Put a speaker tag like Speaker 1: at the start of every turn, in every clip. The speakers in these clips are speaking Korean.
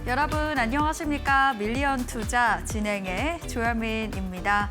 Speaker 1: 여러분 안녕하십니까? 밀리언 투자 진행의 조현민입니다.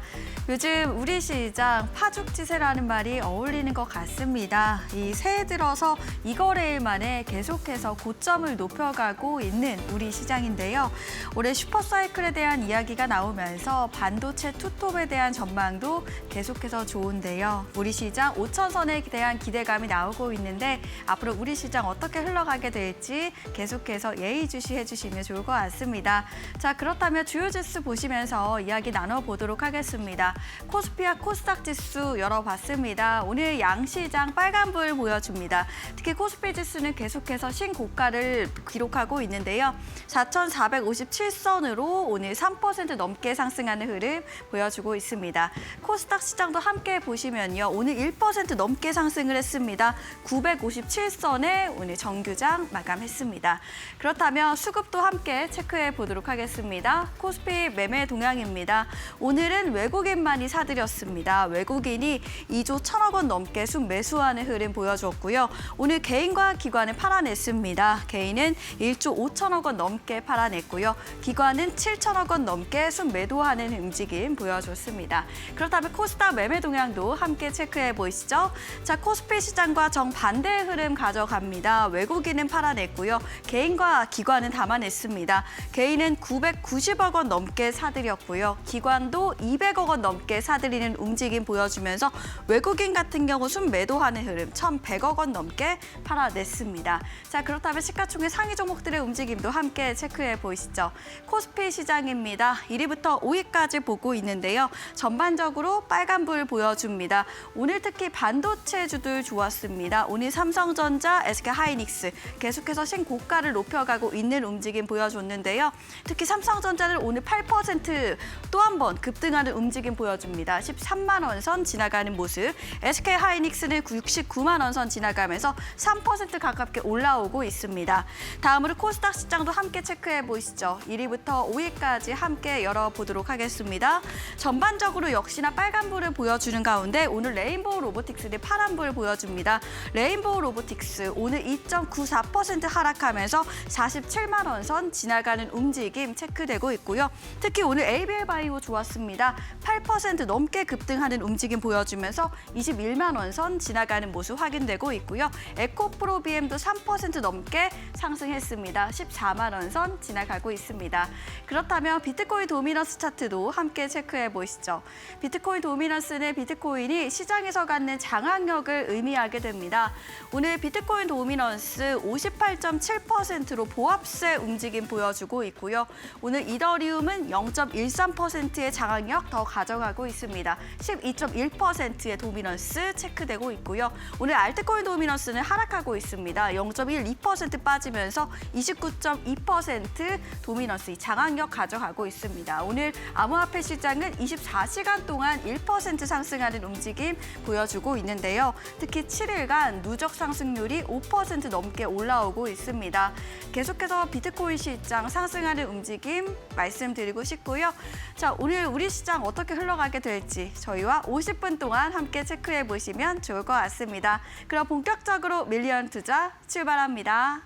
Speaker 1: 요즘 우리 시장 파죽지세라는 말이 어울리는 것 같습니다. 이 새해 들어서 이 거래일 만에 계속해서 고점을 높여가고 있는 우리 시장인데요. 올해 슈퍼사이클에 대한 이야기가 나오면서 반도체 투톱에 대한 전망도 계속해서 좋은데요. 우리 시장 5천선에 대한 기대감이 나오고 있는데 앞으로 우리 시장 어떻게 흘러가게 될지 계속해서 예의주시해 주시면 좋을 것 같습니다. 자, 그렇다면 주요 지수 보시면서 이야기 나눠보도록 하겠습니다. 코스피와 코스닥 지수 열어봤습니다. 오늘 양시장 빨간불 보여줍니다. 특히 코스피 지수는 계속해서 신고가를 기록하고 있는데요. 4,457선으로 오늘 3% 넘게 상승하는 흐름 보여주고 있습니다. 코스닥 시장도 함께 보시면요. 오늘 1% 넘게 상승을 했습니다. 957선에 오늘 정규장 마감했습니다. 그렇다면 수급도 함께 체크해 보도록 하겠습니다. 코스피 매매 동향입니다. 오늘은 외국인만이 사들였습니다. 외국인이 2조 1천억 원 넘게 순매수하는 흐름 보여줬고요. 오늘 개인과 기관은 팔아냈습니다. 개인은 1조 5천억 원 넘게 팔아냈고요. 기관은 7천억 원 넘게 순매도하는 움직임 보여줬습니다. 그렇다면 코스닥 매매 동향도 함께 체크해 보시죠. 자, 코스피 시장과 정반대의 흐름 가져갑니다. 외국인은 팔아냈고요. 개인과 기관은 담아냈습니다. 개인은 990억 원 넘게 사들였고요. 기관도 200억 원 넘게 사들이는 움직임 보여주면서 외국인 같은 경우 순매도하는 흐름 1,100억 원 넘게 팔아냈습니다. 자, 그렇다면 시가총액 상위 종목들의 움직임도 함께 체크해 보시죠. 코스피 시장입니다. 1위부터 5위까지 보고 있는데요. 전반적으로 빨간불 보여줍니다. 오늘 특히 반도체주들 좋았습니다. 오늘 삼성전자, SK하이닉스 계속해서 신고가를 높여가고 있는 움직임 보여줬는데요. 특히 삼성전자는 오늘 8% 또 한 번 급등하는 움직임 보여줍니다. 13만 원 선 지나가는 모습. SK하이닉스는 69만 원 선 지나가면서 3% 가깝게 올라오고 있습니다. 다음으로 코스닥 시장도 함께 체크해 보시죠. 1위부터 5위까지 함께 열어보도록 하겠습니다. 전반적으로 역시나 빨간불을 보여주는 가운데 오늘 레인보우 로보틱스는 파란불 보여줍니다. 레인보우 로보틱스 오늘 2.94% 하락하면서 47만 원 선 지나가는 움직임 체크되고 있고요. 특히 오늘 ABL 바이오 좋았습니다. 8% 넘게 급등하는 움직임 보여주면서 21만 원 선 지나가는 모습 확인되고 있고요. 에코프로비엠도 3% 넘게 상승했습니다. 14만 원 선 지나가고 있습니다. 그렇다면 비트코인 도미넌스 차트도 함께 체크해 보시죠. 비트코인 도미넌스는 비트코인이 시장에서 갖는 장악력을 의미하게 됩니다. 오늘 비트코인 도미넌스 58.7%로 보합세 움직임 보여주고 있고요. 오늘 이더리움은 0.13%의 장악력 더 가져가고 있습니다. 12.1%의 도미넌스 체크되고 있고요. 오늘 알트코인 도미넌스는 하락하고 있습니다. 0.12% 빠지면서 29.2% 도미넌스 장악력 가져가고 있습니다. 오늘 암호화폐 시장은 24시간 동안 1% 상승하는 움직임 보여주고 있는데요. 특히 7일간 누적 상승률이 5% 넘게 올라오고 있습니다. 계속해서 비트코인 시장 상승하는 움직임 말씀드리고 싶고요. 자, 오늘 우리 시장 어떻게 흘러가게 될지 저희와 50분 동안 함께 체크해 보시면 좋을 것 같습니다. 그럼 본격적으로 밀리언 투자 출발합니다.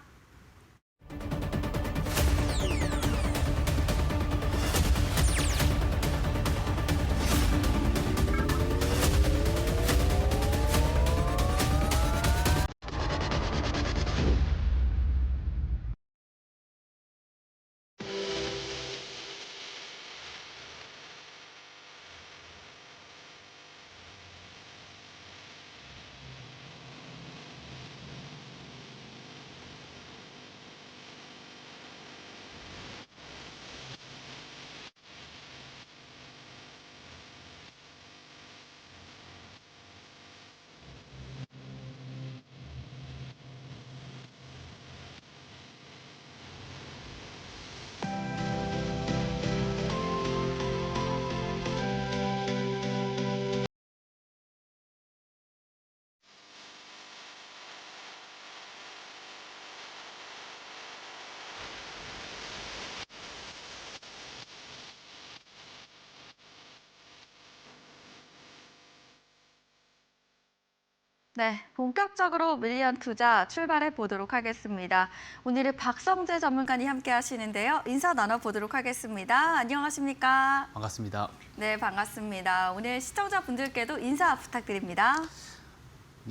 Speaker 1: 네, 본격적으로 밀리언 투자 출발해 보도록 하겠습니다. 오늘은 박성재 전문가님 함께 하시는데요. 인사 나눠보도록 하겠습니다. 안녕하십니까?
Speaker 2: 반갑습니다.
Speaker 1: 네, 반갑습니다. 오늘 시청자분들께도 인사 부탁드립니다.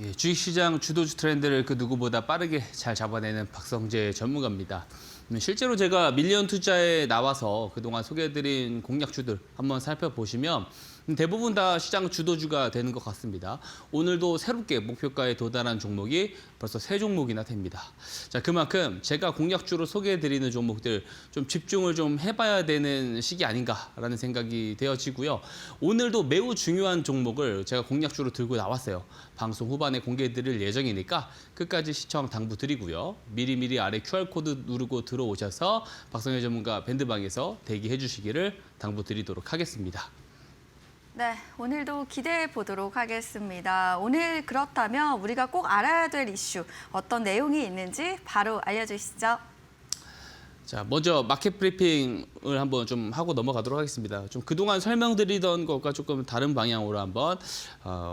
Speaker 2: 예, 주식시장 주도주 트렌드를 그 누구보다 빠르게 잘 잡아내는 박성재 전문가입니다. 실제로 제가 밀리언 투자에 나와서 그동안 소개해드린 공략주들 한번 살펴보시면 대부분 다 시장 주도주가 되는 것 같습니다. 오늘도 새롭게 목표가에 도달한 종목이 벌써 3종목이나 됩니다. 자, 그만큼 제가 공략주로 소개해드리는 종목들 좀 집중을 좀 해봐야 되는 시기 아닌가라는 생각이 되어지고요. 오늘도 매우 중요한 종목을 제가 공략주로 들고 나왔어요. 방송 후반에 공개해드릴 예정이니까 끝까지 시청 당부드리고요. 미리미리 아래 QR코드 누르고 들어오셔서 박성재 전문가 밴드방에서 대기해 주시기를 당부드리도록 하겠습니다.
Speaker 1: 네, 오늘도 기대해 보도록 하겠습니다. 오늘 그렇다면 우리가 꼭 알아야 될 이슈 어떤 내용이 있는지 바로 알려주시죠.
Speaker 2: 자, 먼저 마켓 브리핑을 한번 좀 하고 넘어가도록 하겠습니다. 좀 그동안 설명드리던 것과 조금 다른 방향으로 한번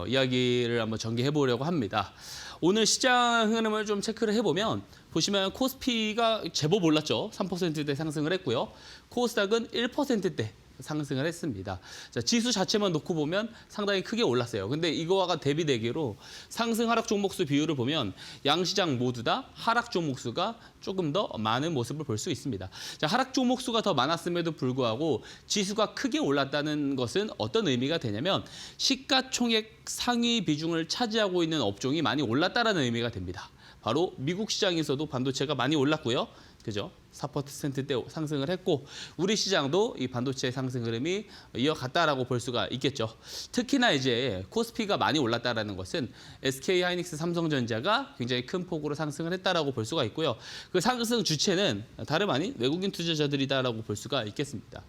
Speaker 2: 이야기를 한번 전개해 보려고 합니다. 오늘 시장 흐름을 좀 체크를 해보면 보시면 코스피가 제법 올랐죠. 3%대 상승을 했고요. 코스닥은 1%대 상승을 했습니다. 자, 지수 자체만 놓고 보면 상당히 크게 올랐어요. 근데 이거와 대비되기로 상승 하락 종목수 비율을 보면 양시장 모두 다 하락 종목수가 조금 더 많은 모습을 볼 수 있습니다. 자, 하락 종목수가 더 많았음에도 불구하고 지수가 크게 올랐다는 것은 어떤 의미가 되냐면 시가총액 상위 비중을 차지하고 있는 업종이 많이 올랐다는 의미가 됩니다. 바로 미국 시장에서도 반도체가 많이 올랐고요. 그죠? 4%대 상승을 했고 우리 시장도 이 반도체 상승 흐름이 이어갔다라고 볼 수가 있겠죠. 특히나 이제 코스피가 많이 올랐다라는 것은 SK 하이닉스 삼성전자가 굉장히 큰 폭으로 상승을 했다라고 볼 수가 있고요. 그 상승 주체는 다름 아닌 외국인 투자자들이다라고 볼 수가 있겠습니다.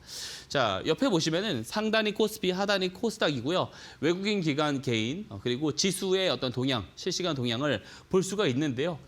Speaker 2: 자, 옆에 보시면은 상단이 코스피, 하단이 코스닥이고요. 외국인 기관 개인 그리고 지수의 어떤 동향, 실시간 동향을 볼 수가 있는데요.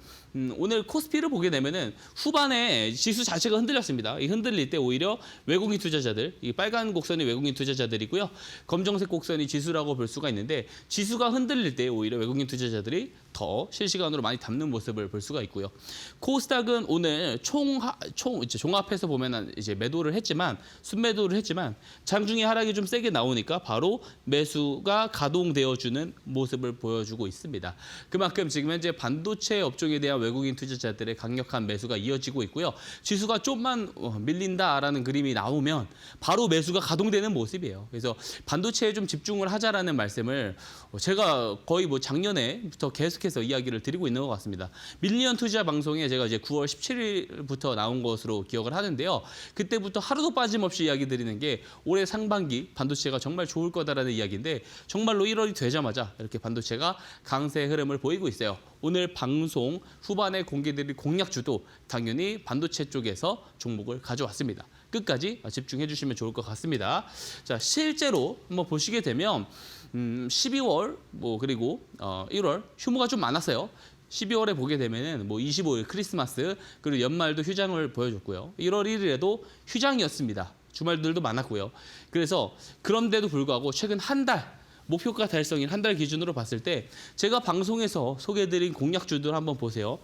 Speaker 2: 오늘 코스피를 보게 되면은 후반에 지수 자체가 흔들렸습니다. 이 흔들릴 때 오히려 외국인 투자자들, 이 빨간 곡선이 외국인 투자자들이고요. 검정색 곡선이 지수라고 볼 수가 있는데 지수가 흔들릴 때 오히려 외국인 투자자들이 더 실시간으로 많이 담는 모습을 볼 수가 있고요. 코스닥은 오늘 종합해서 보면은 이제 매도를 했지만 순매도를 했지만 장중에 하락이 좀 세게 나오니까 바로 매수가 가동되어주는 모습을 보여주고 있습니다. 그만큼 지금 현재 반도체 업종에 대한 외국인 투자자들의 강력한 매수가 이어지고 있고요. 지수가 좀만 밀린다라는 그림이 나오면 바로 매수가 가동되는 모습이에요. 그래서 반도체에 좀 집중을 하자라는 말씀을 제가 거의 뭐 작년에부터 계속해서 이야기를 드리고 있는 것 같습니다. 밀리언 투자 방송에 제가 이제 9월 17일부터 나온 것으로 기억을 하는데요. 그때부터 하루도 빠짐없이 이야기 드리는 게 올해 상반기 반도체가 정말 좋을 거다라는 이야기인데 정말로 1월이 되자마자 이렇게 반도체가 강세 흐름을 보이고 있어요. 오늘 방송 후반에 공개드릴 공략주도 당연히 반도체 쪽에서 종목을 가져왔습니다. 끝까지 집중해 주시면 좋을 것 같습니다. 자, 실제로 한번 보시게 되면 12월 그리고 1월 휴무가 좀 많았어요. 12월에 보게 되면은 25일 크리스마스 그리고 연말도 휴장을 보여줬고요. 1월 1일에도 휴장이었습니다. 주말들도 많았고요. 그래서 그런데도 불구하고 최근 한 달 목표가 달성인 한 달 기준으로 봤을 때 제가 방송에서 소개해드린 공략주들 한번 보세요.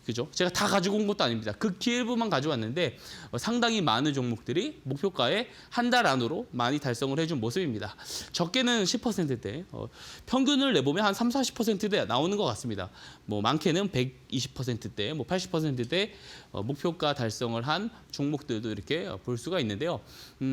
Speaker 2: 그죠? 제가 다 가지고 온 것도 아닙니다. 극히 일부만 가져왔는데 상당히 많은 종목들이 목표가에 한 달 안으로 많이 달성을 해준 모습입니다. 적게는 10%대, 평균을 내보면 한 30-40%대 나오는 것 같습니다. 많게는 120%대, 80%대 목표가 달성을 한 종목들도 이렇게 볼 수가 있는데요.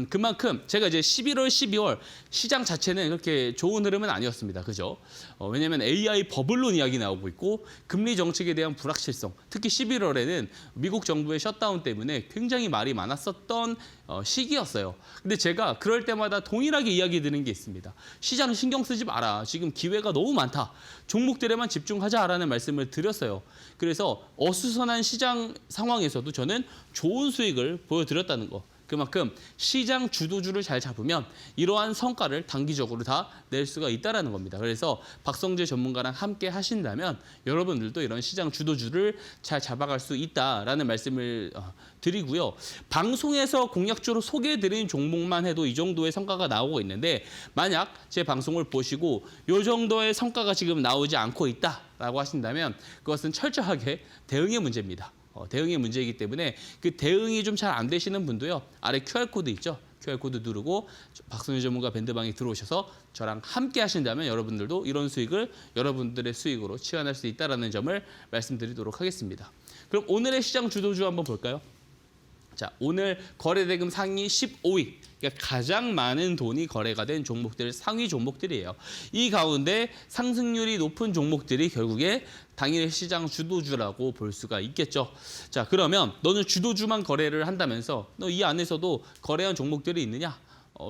Speaker 2: 그만큼 제가 이제 11월, 12월 시장 자체는 그렇게 좋은 흐름은 아니었습니다. 그죠? 왜냐하면 AI 버블론 이야기 나오고 있고 금리 정책에 대한 불확실성, 특히 11월에는 미국 정부의 셧다운 때문에 굉장히 말이 많았었던 시기였어요. 근데 제가 그럴 때마다 동일하게 이야기 드리는 게 있습니다. 시장 신경 쓰지 마라. 지금 기회가 너무 많다. 종목들에만 집중하자라는 말씀을 드렸어요. 그래서 어수선한 시장 상황에서도 저는 좋은 수익을 보여드렸다는 거. 그만큼 시장 주도주를 잘 잡으면 이러한 성과를 단기적으로 다 낼 수가 있다는 겁니다. 그래서 박성재 전문가랑 함께 하신다면 여러분들도 이런 시장 주도주를 잘 잡아갈 수 있다라는 말씀을 드리고요. 방송에서 공략주로 소개해드린 종목만 해도 이 정도의 성과가 나오고 있는데 만약 제 방송을 보시고 이 정도의 성과가 지금 나오지 않고 있다라고 하신다면 그것은 철저하게 대응의 문제입니다. 대응의 문제이기 때문에 그 대응이 좀 잘 안 되시는 분도요. 아래 QR코드 있죠? QR코드 누르고 박성재 전문가 밴드방에 들어오셔서 저랑 함께 하신다면 여러분들도 이런 수익을 여러분들의 수익으로 치환할 수 있다는 점을 말씀드리도록 하겠습니다. 그럼 오늘의 시장 주도주 한번 볼까요? 자, 오늘 거래대금 상위 15위, 그러니까 가장 많은 돈이 거래가 된 종목들 상위 종목들이에요. 이 가운데 상승률이 높은 종목들이 결국에 당일의 시장 주도주라고 볼 수가 있겠죠. 자, 그러면 너는 주도주만 거래를 한다면서 너 이 안에서도 거래한 종목들이 있느냐?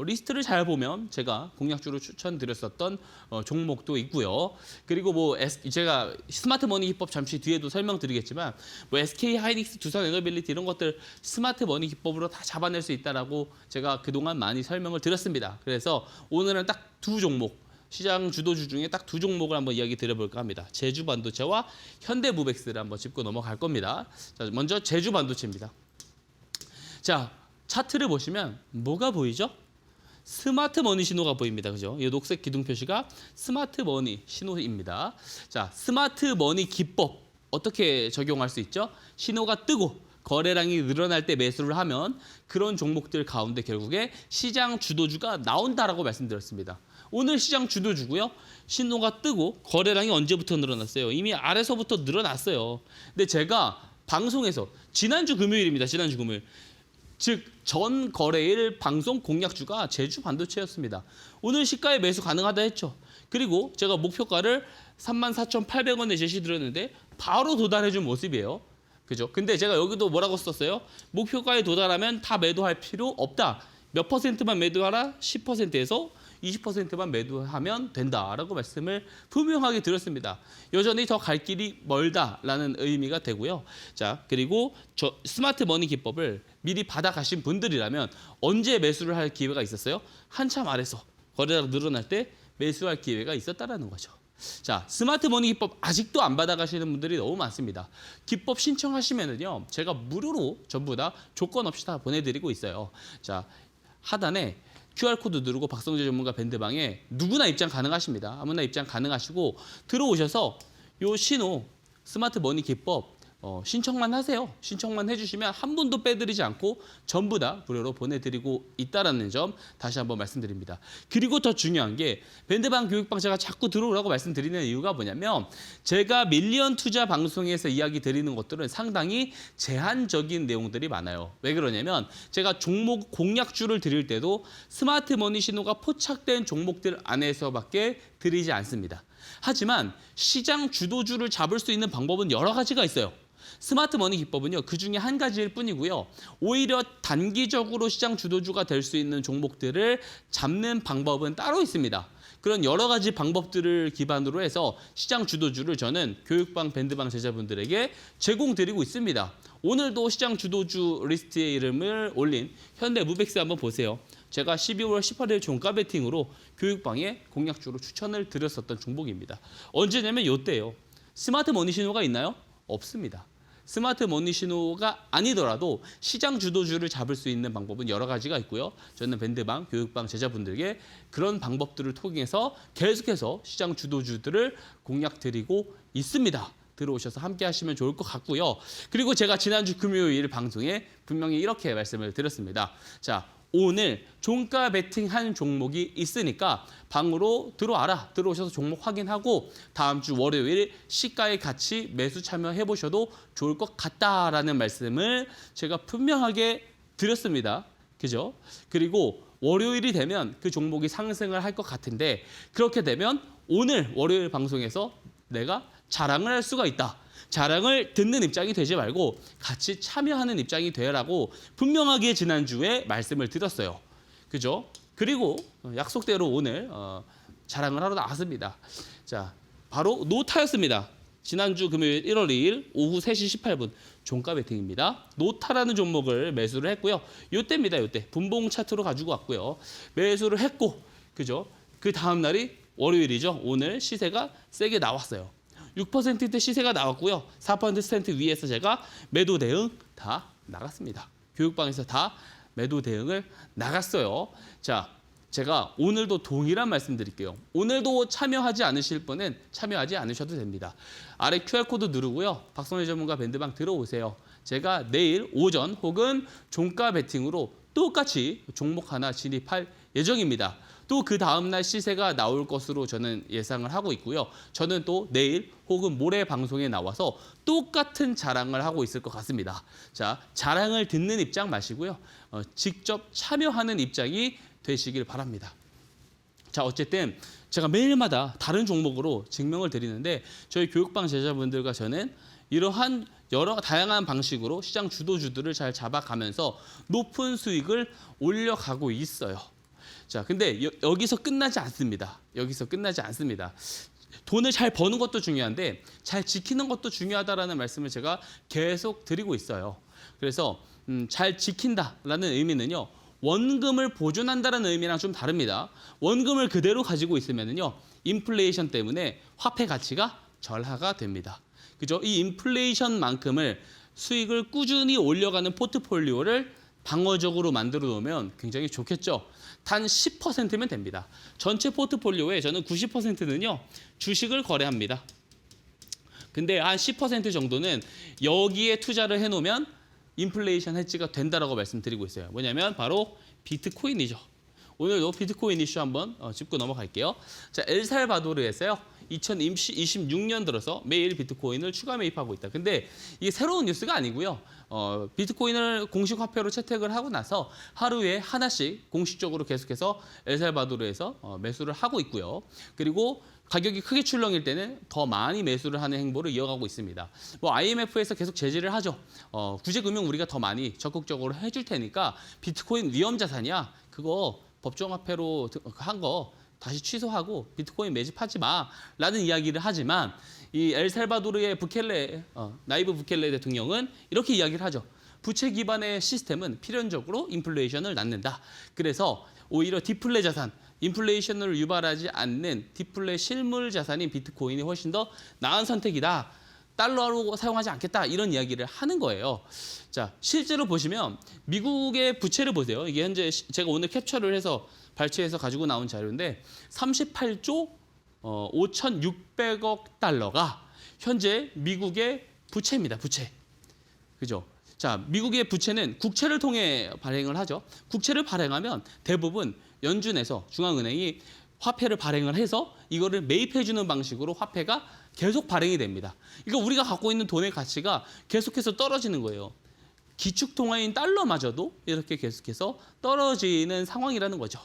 Speaker 2: 리스트를 잘 보면 제가 공략주로 추천드렸었던 종목도 있고요. 그리고 제가 스마트 머니 기법 잠시 뒤에도 설명드리겠지만 SK 하이닉스, 두산 에너빌리티 이런 것들 스마트 머니 기법으로 다 잡아낼 수 있다라고 제가 그동안 많이 설명을 드렸습니다. 그래서 오늘은 딱 두 종목, 시장 주도주 중에 딱 두 종목을 한번 이야기 드려볼까 합니다. 제주반도체와 현대무벡스를 한번 짚고 넘어갈 겁니다. 자, 먼저 제주반도체입니다. 자, 차트를 보시면 뭐가 보이죠? 스마트 머니 신호가 보입니다. 그죠? 이 녹색 기둥 표시가 스마트 머니 신호입니다. 자, 스마트 머니 기법 어떻게 적용할 수 있죠? 신호가 뜨고 거래량이 늘어날 때 매수를 하면 그런 종목들 가운데 결국에 시장 주도주가 나온다라고 말씀드렸습니다. 오늘 시장 주도주고요. 신호가 뜨고 거래량이 언제부터 늘어났어요? 이미 아래서부터 늘어났어요. 근데 제가 방송에서 지난주 금요일입니다. 지난주 금요일. 즉 전 거래일 방송 공략주가 제주 반도체였습니다. 오늘 시가에 매수 가능하다 했죠. 그리고 제가 목표가를 34,800원에 제시드렸는데 바로 도달해준 모습이에요. 그죠? 근데 제가 여기도 뭐라고 썼어요? 목표가에 도달하면 다 매도할 필요 없다. 몇 퍼센트만 매도하라? 10%에서 20%만 매도하면 된다라고 말씀을 분명하게 드렸습니다. 여전히 더 갈 길이 멀다라는 의미가 되고요. 자, 그리고 저 스마트 머니 기법을 미리 받아가신 분들이라면 언제 매수를 할 기회가 있었어요? 한참 아래서 거래량 늘어날 때 매수할 기회가 있었다라는 거죠. 자, 스마트 머니 기법 아직도 안 받아가시는 분들이 너무 많습니다. 기법 신청하시면은요, 제가 무료로 전부 다 조건 없이 다 보내드리고 있어요. 자, 하단에 QR코드 누르고 박성재 전문가 밴드방에 누구나 입장 가능하십니다. 아무나 입장 가능하시고 들어오셔서 요 신호 스마트 머니 기법 신청만 하세요. 신청만 해주시면 한 분도 빼드리지 않고 전부 다 무료로 보내드리고 있다는 점 다시 한번 말씀드립니다. 그리고 더 중요한 게 밴드방 교육방 제가 자꾸 들어오라고 말씀드리는 이유가 뭐냐면 제가 밀리언 투자 방송에서 이야기 드리는 것들은 상당히 제한적인 내용들이 많아요. 왜 그러냐면 제가 종목 공략주를 드릴 때도 스마트 머니 신호가 포착된 종목들 안에서밖에 드리지 않습니다. 하지만 시장 주도주를 잡을 수 있는 방법은 여러 가지가 있어요. 스마트 머니 기법은요, 그 중에 한 가지일 뿐이고요. 오히려 단기적으로 시장 주도주가 될 수 있는 종목들을 잡는 방법은 따로 있습니다. 그런 여러 가지 방법들을 기반으로 해서 시장 주도주를 저는 교육방, 밴드방 제자분들에게 제공드리고 있습니다. 오늘도 시장 주도주 리스트에 이름을 올린 현대무벡스 한번 보세요. 제가 12월 18일 종가 베팅으로 교육방에 공략주로 추천을 드렸었던 종목입니다. 언제냐면 이때예요. 스마트 머니 신호가 있나요? 없습니다. 스마트 머니 신호가 아니더라도 시장 주도주를 잡을 수 있는 방법은 여러 가지가 있고요. 저는 밴드방, 교육방 제자분들에게 그런 방법들을 통해서 계속해서 시장 주도주들을 공략드리고 있습니다. 들어오셔서 함께 하시면 좋을 것 같고요. 그리고 제가 지난주 금요일 방송에 분명히 이렇게 말씀을 드렸습니다. 자, 오늘 종가 베팅한 종목이 있으니까 방으로 들어와라. 들어오셔서 종목 확인하고 다음 주 월요일 시가에 같이 매수 참여해 보셔도 좋을 것 같다라는 말씀을 제가 분명하게 드렸습니다. 그죠? 그리고 월요일이 되면 그 종목이 상승을 할 것 같은데 그렇게 되면 오늘 월요일 방송에서 내가 자랑을 할 수가 있다. 자랑을 듣는 입장이 되지 말고 같이 참여하는 입장이 되라고 분명하게 지난주에 말씀을 드렸어요. 그죠? 그리고 약속대로 오늘 자랑을 하러 나왔습니다. 자, 바로 노타였습니다. 지난주 금요일 1월 2일 오후 3시 18분 종가 베팅입니다. 노타라는 종목을 매수를 했고요. 요때입니다. 요때 분봉 차트로 가지고 왔고요. 매수를 했고 그죠? 그 다음 날이 월요일이죠. 오늘 시세가 세게 나왔어요. 6%대 시세가 나왔고요. 4% 위에서 제가 매도 대응 다 나갔습니다. 교육방에서 다 매도 대응을 나갔어요. 자, 제가 오늘도 동일한 말씀 드릴게요. 오늘도 참여하지 않으실 분은 참여하지 않으셔도 됩니다. 아래 QR코드 누르고요. 박성일 전문가 밴드방 들어오세요. 제가 내일 오전 혹은 종가 베팅으로 똑같이 종목 하나 진입할 예정입니다. 또 그 다음날 시세가 나올 것으로 저는 예상을 하고 있고요. 저는 또 내일 혹은 모레 방송에 나와서 똑같은 자랑을 하고 있을 것 같습니다. 자, 자랑을 듣는 입장 마시고요. 직접 참여하는 입장이 되시길 바랍니다. 자, 어쨌든 제가 매일마다 다른 종목으로 증명을 드리는데 저희 교육방 제자분들과 저는 이러한 여러 다양한 방식으로 시장 주도주들을 잘 잡아가면서 높은 수익을 올려가고 있어요. 자, 근데 여기서 끝나지 않습니다. 여기서 끝나지 않습니다. 돈을 잘 버는 것도 중요한데 잘 지키는 것도 중요하다라는 말씀을 제가 계속 드리고 있어요. 그래서 잘 지킨다라는 의미는요. 원금을 보존한다는 의미랑 좀 다릅니다. 원금을 그대로 가지고 있으면요. 인플레이션 때문에 화폐 가치가 절하가 됩니다. 그죠? 이 인플레이션만큼을 수익을 꾸준히 올려가는 포트폴리오를 방어적으로 만들어 놓으면 굉장히 좋겠죠. 단 10%면 됩니다. 전체 포트폴리오에 저는 90%는요. 주식을 거래합니다. 근데 한 10% 정도는 여기에 투자를 해놓으면 인플레이션 해지가 된다라고 말씀드리고 있어요. 뭐냐면 바로 비트코인이죠. 오늘도 비트코인 이슈 한번 짚고 넘어갈게요. 자, 엘살바도르에서요. 2026년 들어서 매일 비트코인을 추가 매입하고 있다. 근데 이게 새로운 뉴스가 아니고요. 비트코인을 공식 화폐로 채택을 하고 나서 하루에 하나씩 공식적으로 계속해서 엘살바도르에서 매수를 하고 있고요. 그리고 가격이 크게 출렁일 때는 더 많이 매수를 하는 행보를 이어가고 있습니다. 뭐 IMF에서 계속 제지를 하죠. 구제금융 우리가 더 많이 적극적으로 해줄 테니까 비트코인 위험 자산이야. 그거 법정화폐로 한 거 다시 취소하고 비트코인 매집하지 마라는 이야기를 하지만 이 엘살바도르의 부켈레 나이브 부켈레 대통령은 이렇게 이야기를 하죠. 부채 기반의 시스템은 필연적으로 인플레이션을 낳는다. 그래서 오히려 디플레 자산, 인플레이션을 유발하지 않는 디플레 실물 자산인 비트코인이 훨씬 더 나은 선택이다. 달러로 사용하지 않겠다. 이런 이야기를 하는 거예요. 자, 실제로 보시면 미국의 부채를 보세요. 이게 현재 제가 오늘 캡처를 해서 발췌해서 가지고 나온 자료인데 38조 5,600억 달러가 현재 미국의 부채입니다. 부채. 그죠? 자, 미국의 부채는 국채를 통해 발행을 하죠. 국채를 발행하면 대부분 연준에서 중앙은행이 화폐를 발행을 해서 이거를 매입해주는 방식으로 화폐가 계속 발행이 됩니다. 그러니까 우리가 갖고 있는 돈의 가치가 계속해서 떨어지는 거예요. 기축통화인 달러마저도 이렇게 계속해서 떨어지는 상황이라는 거죠.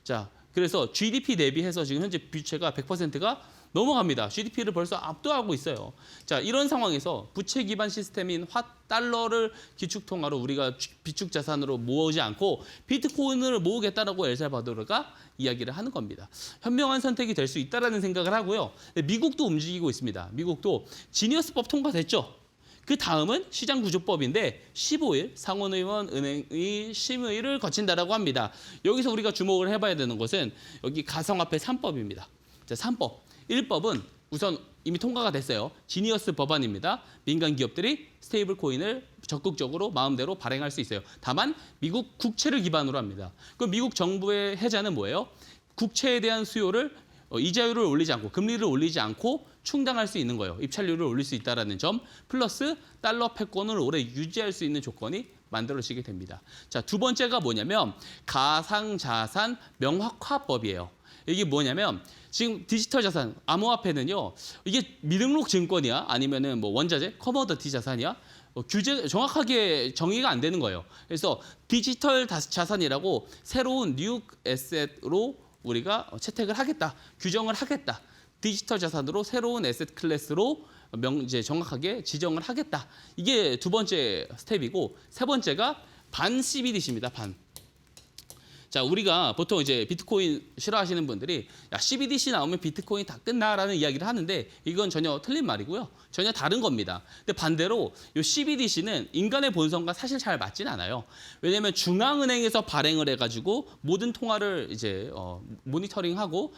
Speaker 2: 자, 그래서 GDP 대비해서 지금 현재 부채가 100%가 넘어갑니다. GDP를 벌써 압도하고 있어요. 자, 이런 상황에서 부채 기반 시스템인 달러를 기축통화로 우리가 비축 자산으로 모으지 않고 비트코인을 모으겠다라고 엘살바도르가 이야기를 하는 겁니다. 현명한 선택이 될 수 있다라는 생각을 하고요. 미국도 움직이고 있습니다. 미국도 지니어스법 통과됐죠. 그 다음은 시장구조법인데 15일 상원의원 은행의 심의를 거친다라고 합니다. 여기서 우리가 주목을 해봐야 되는 것은 여기 가상화폐 3법입니다. 자, 3법. 1법은 우선 이미 통과가 됐어요. 지니어스 법안입니다. 민간 기업들이 스테이블 코인을 적극적으로 마음대로 발행할 수 있어요. 다만 미국 국채를 기반으로 합니다. 그럼 미국 정부의 해자는 뭐예요? 국채에 대한 수요를 이자율을 올리지 않고 금리를 올리지 않고 충당할 수 있는 거예요. 입찰료를 올릴 수 있다는 점 플러스 달러 패권을 오래 유지할 수 있는 조건이 만들어지게 됩니다. 자, 두 번째가 뭐냐면 가상자산 명확화법이에요. 이게 뭐냐면 지금 디지털 자산, 암호화폐는요. 이게 미등록 증권이야? 아니면은 뭐 원자재, 커머더티 자산이야? 규제 정확하게 정의가 안 되는 거예요. 그래서 디지털 자산이라고 새로운 뉴 에셋으로 우리가 채택을 하겠다, 규정을 하겠다. 디지털 자산으로 새로운 에셋 클래스로 이제 정확하게 지정을 하겠다. 이게 두 번째 스텝이고 세 번째가 반 CBDC입니다. 반. 자, 우리가 보통 이제 비트코인 싫어하시는 분들이 야, CBDC 나오면 비트코인 다 끝나라는 이야기를 하는데 이건 전혀 틀린 말이고요. 전혀 다른 겁니다. 근데 반대로 이 CBDC는 인간의 본성과 사실 잘 맞지는 않아요. 왜냐하면 중앙은행에서 발행을 해가지고 모든 통화를 이제 모니터링하고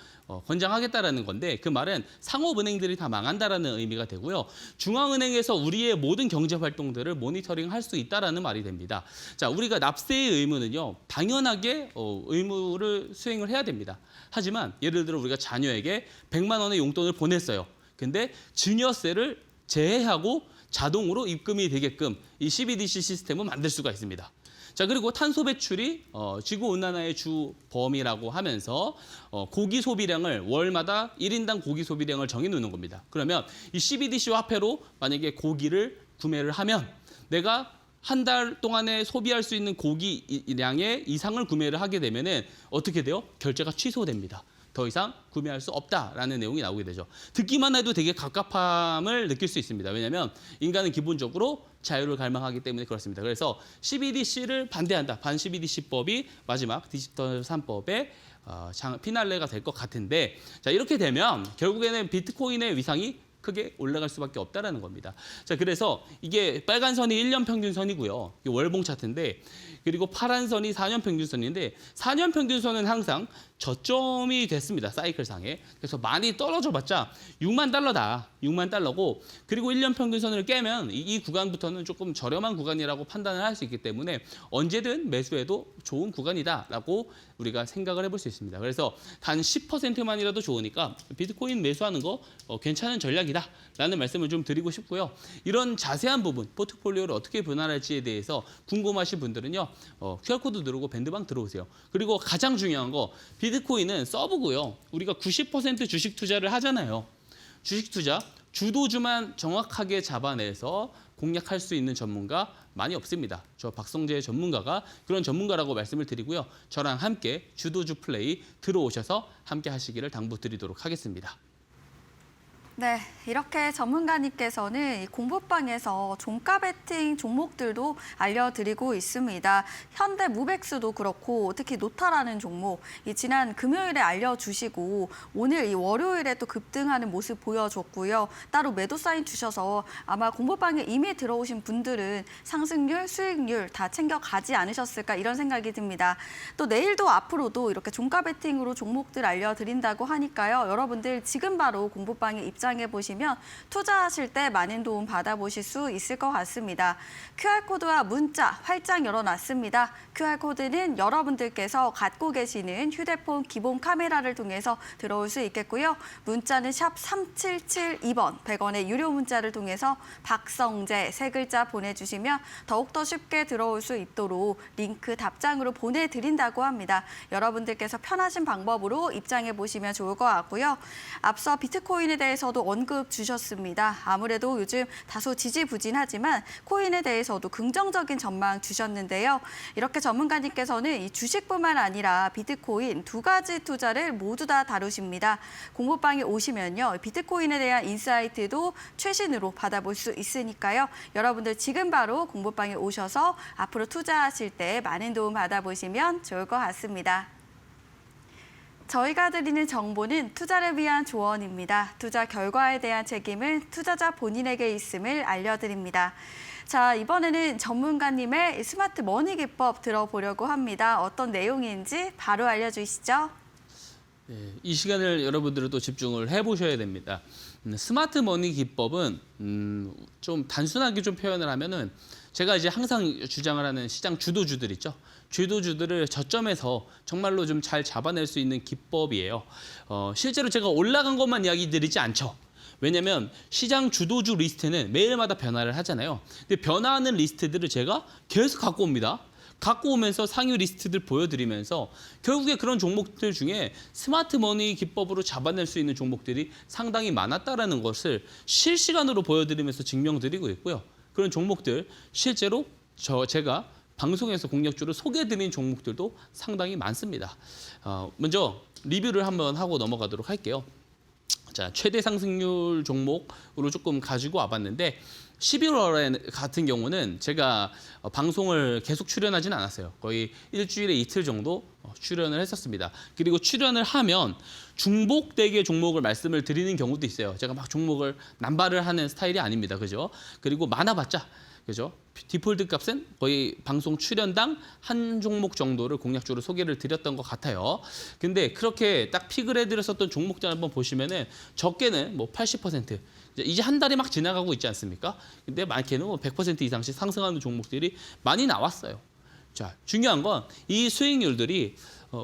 Speaker 2: 권장하겠다라는 건데 그 말은 상업은행들이 다 망한다라는 의미가 되고요. 중앙은행에서 우리의 모든 경제 활동들을 모니터링할 수 있다라는 말이 됩니다. 자, 우리가 납세의 의무는요. 당연하게 의무를 수행을 해야 됩니다. 하지만 예를 들어 우리가 자녀에게 100만 원의 용돈을 보냈어요. 근데 증여세를 제외하고 자동으로 입금이 되게끔 이 CBDC 시스템을 만들 수가 있습니다. 자, 그리고 탄소 배출이 지구온난화의 주 범위라고 하면서 고기 소비량을 월마다 1인당 고기 소비량을 정해놓는 겁니다. 그러면 이 CBDC 화폐로 만약에 고기를 구매를 하면 내가 한 달 동안에 소비할 수 있는 고기량의 이상을 구매를 하게 되면은 어떻게 돼요? 결제가 취소됩니다. 더 이상 구매할 수 없다라는 내용이 나오게 되죠. 듣기만 해도 되게 갑갑함을 느낄 수 있습니다. 왜냐하면 인간은 기본적으로 자유를 갈망하기 때문에 그렇습니다. 그래서 CBDC를 반대한다. 반 CBDC법이 마지막 디지털 3법의 피날레가 될 것 같은데 자, 이렇게 되면 결국에는 비트코인의 위상이 크게 올라갈 수밖에 없다라는 겁니다. 자, 그래서 이게 빨간 선이 1년 평균선이고요. 이게 월봉 차트인데 그리고 파란 선이 4년 평균선인데 4년 평균선은 항상 저점이 됐습니다. 사이클상에. 그래서 많이 떨어져 봤자 6만 달러다. 6만 달러고 그리고 1년 평균선을 깨면 이 구간부터는 조금 저렴한 구간이라고 판단을 할 수 있기 때문에 언제든 매수해도 좋은 구간이다라고 우리가 생각을 해볼 수 있습니다. 그래서 단 10%만이라도 좋으니까 비트코인 매수하는 거 괜찮은 전략이다라는 말씀을 좀 드리고 싶고요. 이런 자세한 부분, 포트폴리오를 어떻게 변환할지에 대해서 궁금하신 분들은요. QR코드 누르고 밴드방 들어오세요. 그리고 가장 중요한 거 비트코인은 서브고요. 우리가 90% 주식 투자를 하잖아요. 주식 투자, 주도주만 정확하게 잡아내서 공략할 수 있는 전문가 많이 없습니다. 저 박성재 전문가가 그런 전문가라고 말씀을 드리고요. 저랑 함께 주도주 플레이 들어오셔서 함께 하시기를 당부드리도록 하겠습니다.
Speaker 1: 네, 이렇게 전문가님께서는 이 공부방에서 종가 베팅 종목들도 알려드리고 있습니다. 현대 무백스도 그렇고 특히 노타라는 종목 이 지난 금요일에 알려주시고 오늘 이 월요일에 또 급등하는 모습 보여줬고요. 따로 매도 사인 주셔서 아마 공부방에 이미 들어오신 분들은 상승률, 수익률 다 챙겨가지 않으셨을까 이런 생각이 듭니다. 또 내일도 앞으로도 이렇게 종가 베팅으로 종목들 알려드린다고 하니까요. 여러분들 지금 바로 공부방에 입장해 보시면 투자하실 때 많은 도움 받아보실 수 있을 것 같습니다. QR코드와 문자 활짝 열어놨습니다. QR코드는 여러분들께서 갖고 계시는 휴대폰 기본 카메라를 통해서 들어올 수 있겠고요. 문자는 샵 3772번 100원의 유료 문자를 통해서 박성재 세 글자 보내주시면 더욱더 쉽게 들어올 수 있도록 링크 답장으로 보내드린다고 합니다. 여러분들께서 편하신 방법으로 입장해 보시면 좋을 것 같고요. 앞서 비트코인에 대해서도 언급 주셨습니다. 아무래도 요즘 다소 지지부진하지만 코인에 대해서도 긍정적인 전망 주셨는데요. 이렇게 전문가님께서는 이 주식뿐만 아니라 비트코인 두 가지 투자를 모두 다 다루십니다. 공부방에 오시면요. 비트코인에 대한 인사이트도 최신으로 받아볼 수 있으니까요. 여러분들 지금 바로 공부방에 오셔서 앞으로 투자하실 때 많은 도움 받아보시면 좋을 것 같습니다. 저희가 드리는 정보는 투자를 위한 조언입니다. 투자 결과에 대한 책임은 투자자 본인에게 있음을 알려드립니다. 자, 이번에는 전문가님의 스마트 머니 기법 들어보려고 합니다. 어떤 내용인지 바로 알려주시죠.
Speaker 2: 네, 이 시간을 여러분들은 또 집중을 해보셔야 됩니다. 스마트 머니 기법은 좀 단순하게 좀 표현을 하면은 제가 이제 항상 주장을 하는 시장 주도주들 있죠. 주도주들을 저점에서 정말로 좀 잘 잡아낼 수 있는 기법이에요. 실제로 제가 올라간 것만 이야기 드리지 않죠. 왜냐하면 시장 주도주 리스트는 매일마다 변화를 하잖아요. 근데 변화하는 리스트들을 제가 계속 갖고 옵니다. 갖고 오면서 상위 리스트들 보여드리면서 결국에 그런 종목들 중에 스마트 머니 기법으로 잡아낼 수 있는 종목들이 상당히 많았다라는 것을 실시간으로 보여드리면서 증명드리고 있고요. 그런 종목들 실제로 제가 방송에서 공략주를 소개해드린 종목들도 상당히 많습니다. 먼저 리뷰를 한번 하고 넘어가도록 할게요. 자, 최대 상승률 종목으로 조금 가지고 와봤는데 11월에 같은 경우는 제가 방송을 계속 출연하지는 않았어요. 거의 일주일에 이틀 정도 출연을 했었습니다. 그리고 출연을 하면 중복되게 종목을 말씀을 드리는 경우도 있어요. 제가 막 종목을 남발을 하는 스타일이 아닙니다. 그죠? 그리고 많아봤자, 그죠? 디폴트 값은 거의 방송 출연당 한 종목 정도를 공략적으로 소개를 드렸던 것 같아요. 근데 그렇게 딱 픽을 해드렸었던 종목들 한번 보시면은 적게는 뭐 80%, 이제 한 달이 막 지나가고 있지 않습니까? 근데 많게는 뭐 100% 이상씩 상승하는 종목들이 많이 나왔어요. 자, 중요한 건 이 수익률들이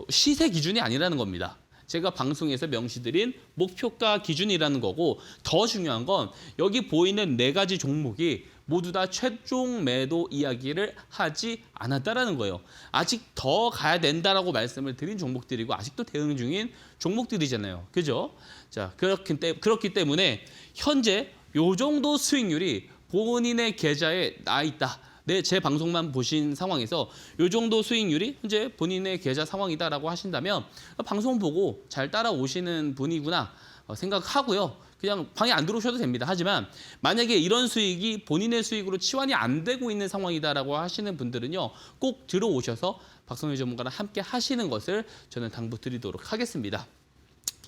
Speaker 2: 시세 기준이 아니라는 겁니다. 제가 방송에서 명시드린 목표가 기준이라는 거고, 더 중요한 건 여기 보이는 4가지 종목이 모두 다 최종 매도 이야기를 하지 않았다라는 거예요. 아직 더 가야 된다라고 말씀을 드린 종목들이고 아직도 대응 중인 종목들이잖아요. 그죠? 자, 그렇기 때문에 현재 요 정도 수익률이 본인의 계좌에 나 있다. 제 방송만 보신 상황에서 요 정도 수익률이 현재 본인의 계좌 상황이다라고 하신다면 방송 보고 잘 따라오시는 분이구나 생각하고요. 그냥 방에 안 들어오셔도 됩니다. 하지만 만약에 이런 수익이 본인의 수익으로 치환이 안 되고 있는 상황이다라고 하시는 분들은요. 꼭 들어오셔서 박성일 전문가랑 함께 하시는 것을 저는 당부드리도록 하겠습니다.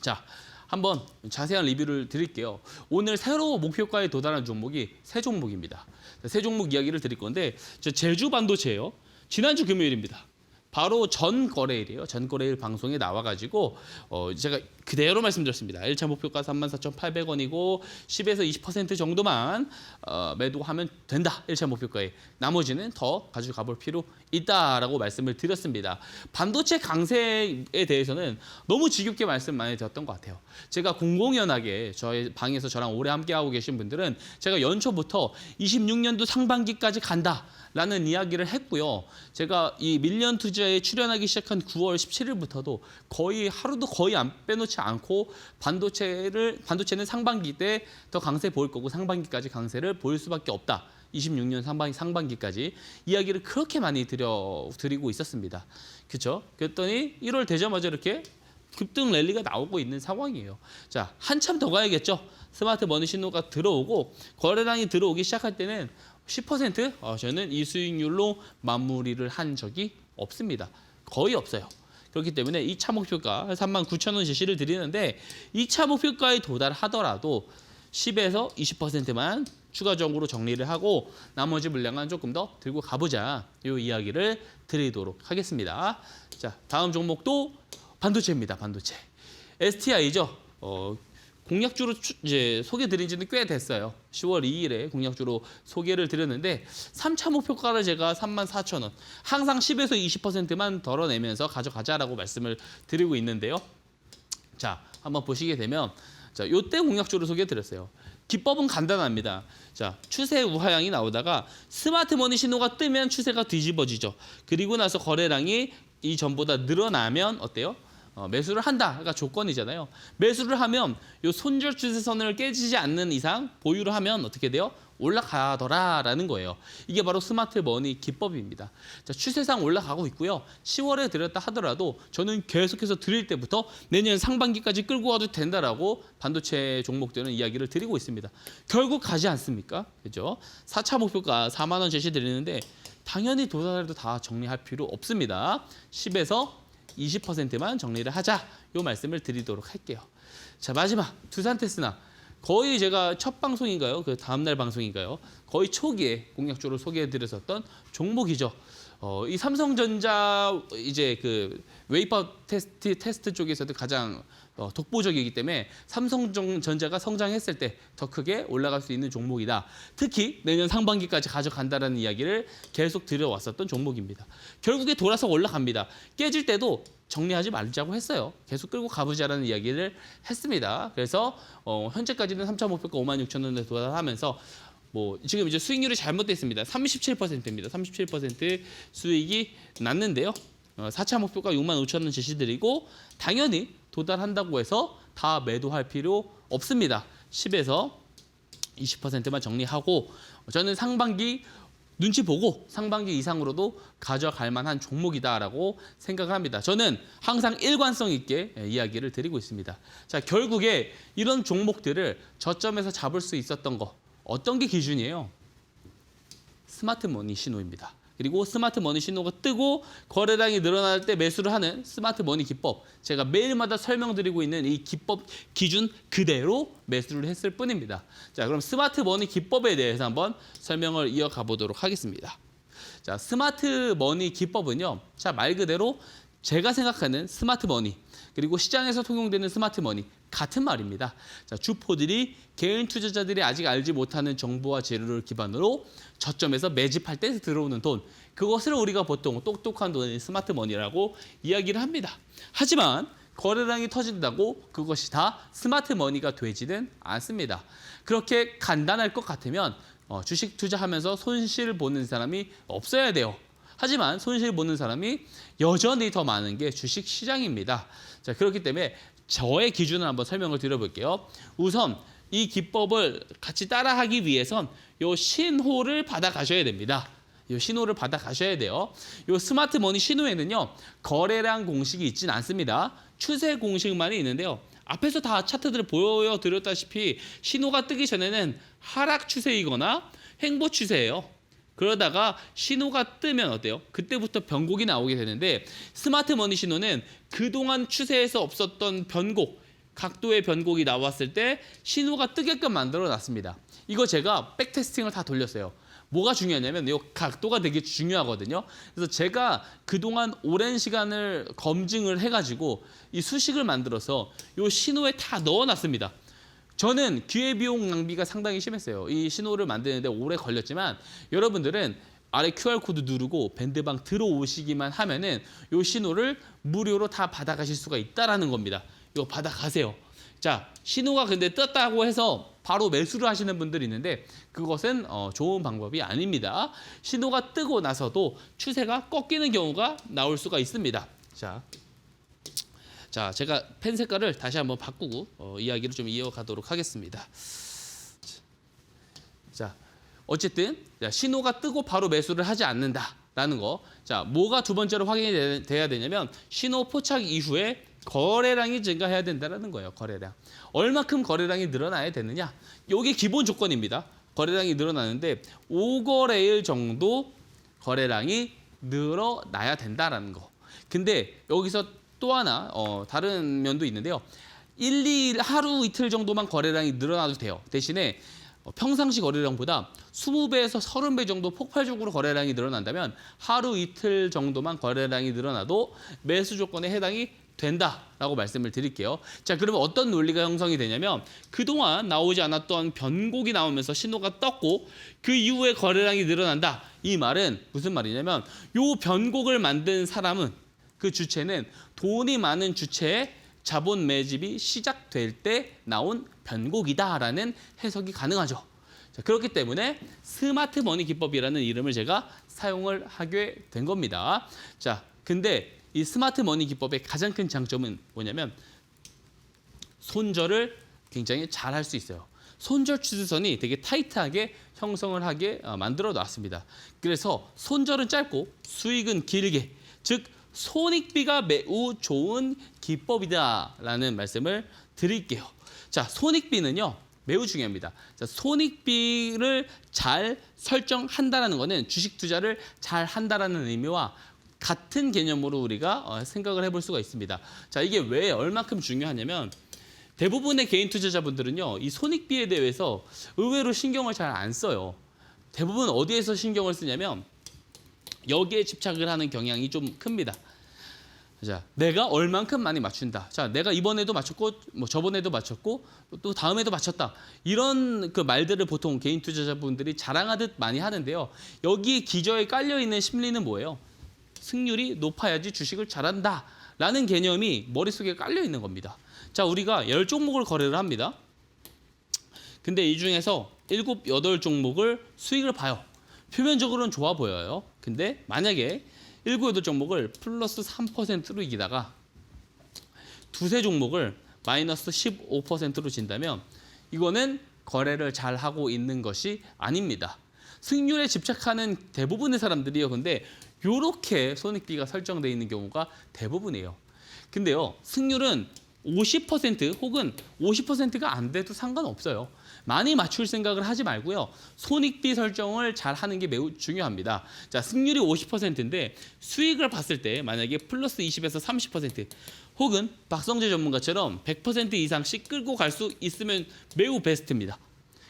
Speaker 2: 자, 한번 자세한 리뷰를 드릴게요. 오늘 새로 목표가에 도달한 종목이 3종목입니다. 3종목 이야기를 드릴 건데 제주 반도체예요. 지난주 금요일입니다. 바로 전 거래일이에요. 전 거래일 방송에 나와가지고 제가 그대로 말씀드렸습니다. 1차 목표가 34,800원이고 10에서 20% 정도만 매도하면 된다. 1차 목표가에. 나머지는 더 가지고 가볼 필요 있다라고 말씀을 드렸습니다. 반도체 강세에 대해서는 너무 지겹게 말씀 많이 드렸던 것 같아요. 제가 공공연하게 저희 방에서 저랑 오래 함께하고 계신 분들은 제가 연초부터 26년도 상반기까지 간다. 라는 이야기를 했고요. 제가 이 밀리언 투자에 출연하기 시작한 9월 17일부터도 거의 하루도 거의 안 빼놓지 않고 반도체는 상반기 때 더 강세 보일 거고 상반기까지 강세를 보일 수밖에 없다. 26년 상반기까지 이야기를 그렇게 많이 드리고 있었습니다. 그렇죠? 그랬더니 1월 되자마자 이렇게 급등 랠리가 나오고 있는 상황이에요. 자, 한참 더 가야겠죠. 스마트 머니 신호가 들어오고 거래량이 들어오기 시작할 때는 10% 저는 이 수익률로 마무리를 한 적이 없습니다. 거의 없어요. 그렇기 때문에 2차 목표가 39,000원 제시를 드리는데 2차 목표가에 도달하더라도 10에서 20%만 추가적으로 정리를 하고 나머지 물량은 조금 더 들고 가보자. 이 이야기를 드리도록 하겠습니다. 자, 다음 종목도 반도체입니다. 반도체. STI죠. 공략주로 이제 소개드린 지는 꽤 됐어요. 10월 2일에 공략주로 소개를 드렸는데 3차 목표가를 제가 34,000원. 항상 10에서 20%만 덜어내면서 가져가자라고 말씀을 드리고 있는데요. 자, 한번 보시게 되면 자, 요때 공략주로 소개드렸어요. 기법은 간단합니다. 자, 추세 우하향이 나오다가 스마트머니 신호가 뜨면 추세가 뒤집어지죠. 그리고 나서 거래량이 이전보다 늘어나면 어때요? 매수를 한다가 조건이잖아요. 매수를 하면 요 손절 추세선을 깨지지 않는 이상 보유를 하면 어떻게 돼요? 올라가더라라는 거예요. 이게 바로 스마트 머니 기법입니다. 자, 추세상 올라가고 있고요. 10월에 드렸다 하더라도 저는 계속해서 드릴 때부터 내년 상반기까지 끌고 가도 된다라고 반도체 종목들은 이야기를 드리고 있습니다. 결국 가지 않습니까? 그죠? 4차 목표가 4만 원 제시 드리는데 당연히 도달해도 다 정리할 필요 없습니다. 10에서 20%만 정리를 하자. 요 말씀을 드리도록 할게요. 자, 마지막 두산테스나 거의 제가 첫 방송인가요? 그 다음날 방송인가요? 거의 초기에 공략적으로 소개해드렸었던 종목이죠. 이 삼성전자 이제 그 웨이퍼 테스트 쪽에서도 가장 독보적이기 때문에 삼성전자가 성장했을 때 더 크게 올라갈 수 있는 종목이다. 특히 내년 상반기까지 가져간다는 이야기를 계속 드려왔었던 종목입니다. 결국에 돌아서 올라갑니다. 깨질 때도 정리하지 말자고 했어요. 계속 끌고 가보자라는 이야기를 했습니다. 그래서 현재까지는 3차 목표가 56,000원에 도달하면서 지금 이제 수익률이 잘못됐습니다. 37%입니다. 37% 수익이 났는데요. 4차 목표가 65,000원 제시드리고 당연히 도달한다고 해서 다 매도할 필요 없습니다. 10에서 20%만 정리하고 저는 상반기 눈치 보고 상반기 이상으로도 가져갈 만한 종목이다라고 생각을 합니다. 저는 항상 일관성 있게 이야기를 드리고 있습니다. 자, 결국에 이런 종목들을 저점에서 잡을 수 있었던 거 어떤 게 기준이에요? 스마트 머니 신호입니다. 그리고 스마트 머니 신호가 뜨고 거래량이 늘어날 때 매수를 하는 스마트 머니 기법. 제가 매일마다 설명드리고 있는 이 기법 기준 그대로 매수를 했을 뿐입니다. 자, 그럼 스마트 머니 기법에 대해서 한번 설명을 이어가 보도록 하겠습니다. 자, 스마트 머니 기법은요. 자, 말 그대로 제가 생각하는 스마트 머니 그리고 시장에서 통용되는 스마트 머니 같은 말입니다. 자, 주포들이 개인 투자자들이 아직 알지 못하는 정보와 재료를 기반으로 저점에서 매집할 때 들어오는 돈, 그것을 우리가 보통 똑똑한 돈인 스마트 머니라고 이야기를 합니다. 하지만 거래량이 터진다고 그것이 다 스마트 머니가 되지는 않습니다. 그렇게 간단할 것 같으면 주식 투자하면서 손실 보는 사람이 없어야 돼요. 하지만 손실 보는 사람이 여전히 더 많은 게 주식 시장입니다. 자, 그렇기 때문에 저의 기준을 한번 설명을 드려볼게요. 우선 이 기법을 같이 따라하기 위해선 요 신호를 받아 가셔야 됩니다. 요 신호를 받아 가셔야 돼요. 요 스마트 머니 신호에는요, 거래량 공식이 있진 않습니다. 추세 공식만이 있는데요. 앞에서 다 차트들을 보여드렸다시피 신호가 뜨기 전에는 하락 추세이거나 횡보 추세예요. 그러다가 신호가 뜨면 어때요? 그때부터 변곡이 나오게 되는데 스마트 머니 신호는 그동안 추세에서 없었던 변곡, 각도의 변곡이 나왔을 때 신호가 뜨게끔 만들어 놨습니다. 이거 제가 백테스팅을 다 돌렸어요. 뭐가 중요하냐면 이 각도가 되게 중요하거든요. 그래서 제가 그동안 오랜 시간을 검증을 해가지고 이 수식을 만들어서 이 신호에 다 넣어놨습니다. 저는 기회비용 낭비가 상당히 심했어요. 이 신호를 만드는데 오래 걸렸지만 여러분들은 아래 QR코드 누르고 밴드방 들어오시기만 하면은 이 신호를 무료로 다 받아가실 수가 있다라는 겁니다. 이거 받아가세요. 자, 신호가 근데 떴다고 해서 바로 매수를 하시는 분들이 있는데 그것은 좋은 방법이 아닙니다. 신호가 뜨고 나서도 추세가 꺾이는 경우가 나올 수가 있습니다. 자, 제가 펜 색깔을 다시 한번 바꾸고 이야기를 좀 이어가도록 하겠습니다. 자, 어쨌든 신호가 뜨고 바로 매수를 하지 않는다라는 거. 자, 뭐가 두 번째로 확인이 돼야 되냐면 신호 포착 이후에 거래량이 증가해야 된다는 거예요. 거래량. 얼마큼 거래량이 늘어나야 되느냐? 이게 기본 조건입니다. 거래량이 늘어나는데 5거래일 정도 거래량이 늘어나야 된다라는 거. 근데 여기서 또 하나 다른 면도 있는데요. 1, 2일 하루 이틀 정도만 거래량이 늘어나도 돼요. 대신에 평상시 거래량보다 20배에서 30배 정도 폭발적으로 거래량이 늘어난다면 하루 이틀 정도만 거래량이 늘어나도 매수 조건에 해당이 된다라고 말씀을 드릴게요. 자, 그러면 어떤 논리가 형성이 되냐면 그동안 나오지 않았던 변곡이 나오면서 신호가 떴고 그 이후에 거래량이 늘어난다. 이 말은 무슨 말이냐면 요 변곡을 만든 사람은 그 주체는 돈이 많은 주체의 자본 매집이 시작될 때 나온 변곡이다라는 해석이 가능하죠. 자, 그렇기 때문에 스마트 머니 기법이라는 이름을 제가 사용을 하게 된 겁니다. 자, 근데 이 스마트 머니 기법의 가장 큰 장점은 뭐냐면 손절을 굉장히 잘 할 수 있어요. 손절 추세선이 되게 타이트하게 형성을 하게 만들어 놨습니다. 그래서 손절은 짧고 수익은 길게, 즉 손익비가 매우 좋은 기법이다라는 말씀을 드릴게요. 자, 손익비는요 매우 중요합니다. 자, 손익비를 잘 설정한다라는 것은 주식 투자를 잘 한다라는 의미와 같은 개념으로 우리가 생각을 해볼 수가 있습니다. 자, 이게 왜 얼마큼 중요하냐면 대부분의 개인 투자자분들은요 이 손익비에 대해서 의외로 신경을 잘 안 써요. 대부분 어디에서 신경을 쓰냐면 여기에 집착을 하는 경향이 좀 큽니다. 자, 내가 얼만큼 많이 맞춘다. 자, 내가 이번에도 맞췄고, 뭐 저번에도 맞췄고, 또 다음에도 맞췄다. 이런 그 말들을 보통 개인 투자자분들이 자랑하듯 많이 하는데요. 여기 기저에 깔려 있는 심리는 뭐예요? 승률이 높아야지 주식을 잘한다라는 개념이 머릿속에 깔려 있는 겁니다. 자, 우리가 10종목을 거래를 합니다. 근데 이 중에서 7, 8종목을 수익을 봐요. 표면적으로는 좋아 보여요. 근데 만약에 7, 8종목을 플러스 3%로 이기다가 두세 종목을 마이너스 15%로 진다면 이거는 거래를 잘 하고 있는 것이 아닙니다. 승률에 집착하는 대부분의 사람들이요. 근데 이렇게 손익비가 설정되어 있는 경우가 대부분이에요. 근데요, 승률은 50% 혹은 50%가 안 돼도 상관없어요. 많이 맞출 생각을 하지 말고요. 손익비 설정을 잘 하는 게 매우 중요합니다. 자, 승률이 50%인데 수익을 봤을 때 만약에 플러스 20에서 30% 혹은 박성재 전문가처럼 100% 이상씩 끌고 갈 수 있으면 매우 베스트입니다.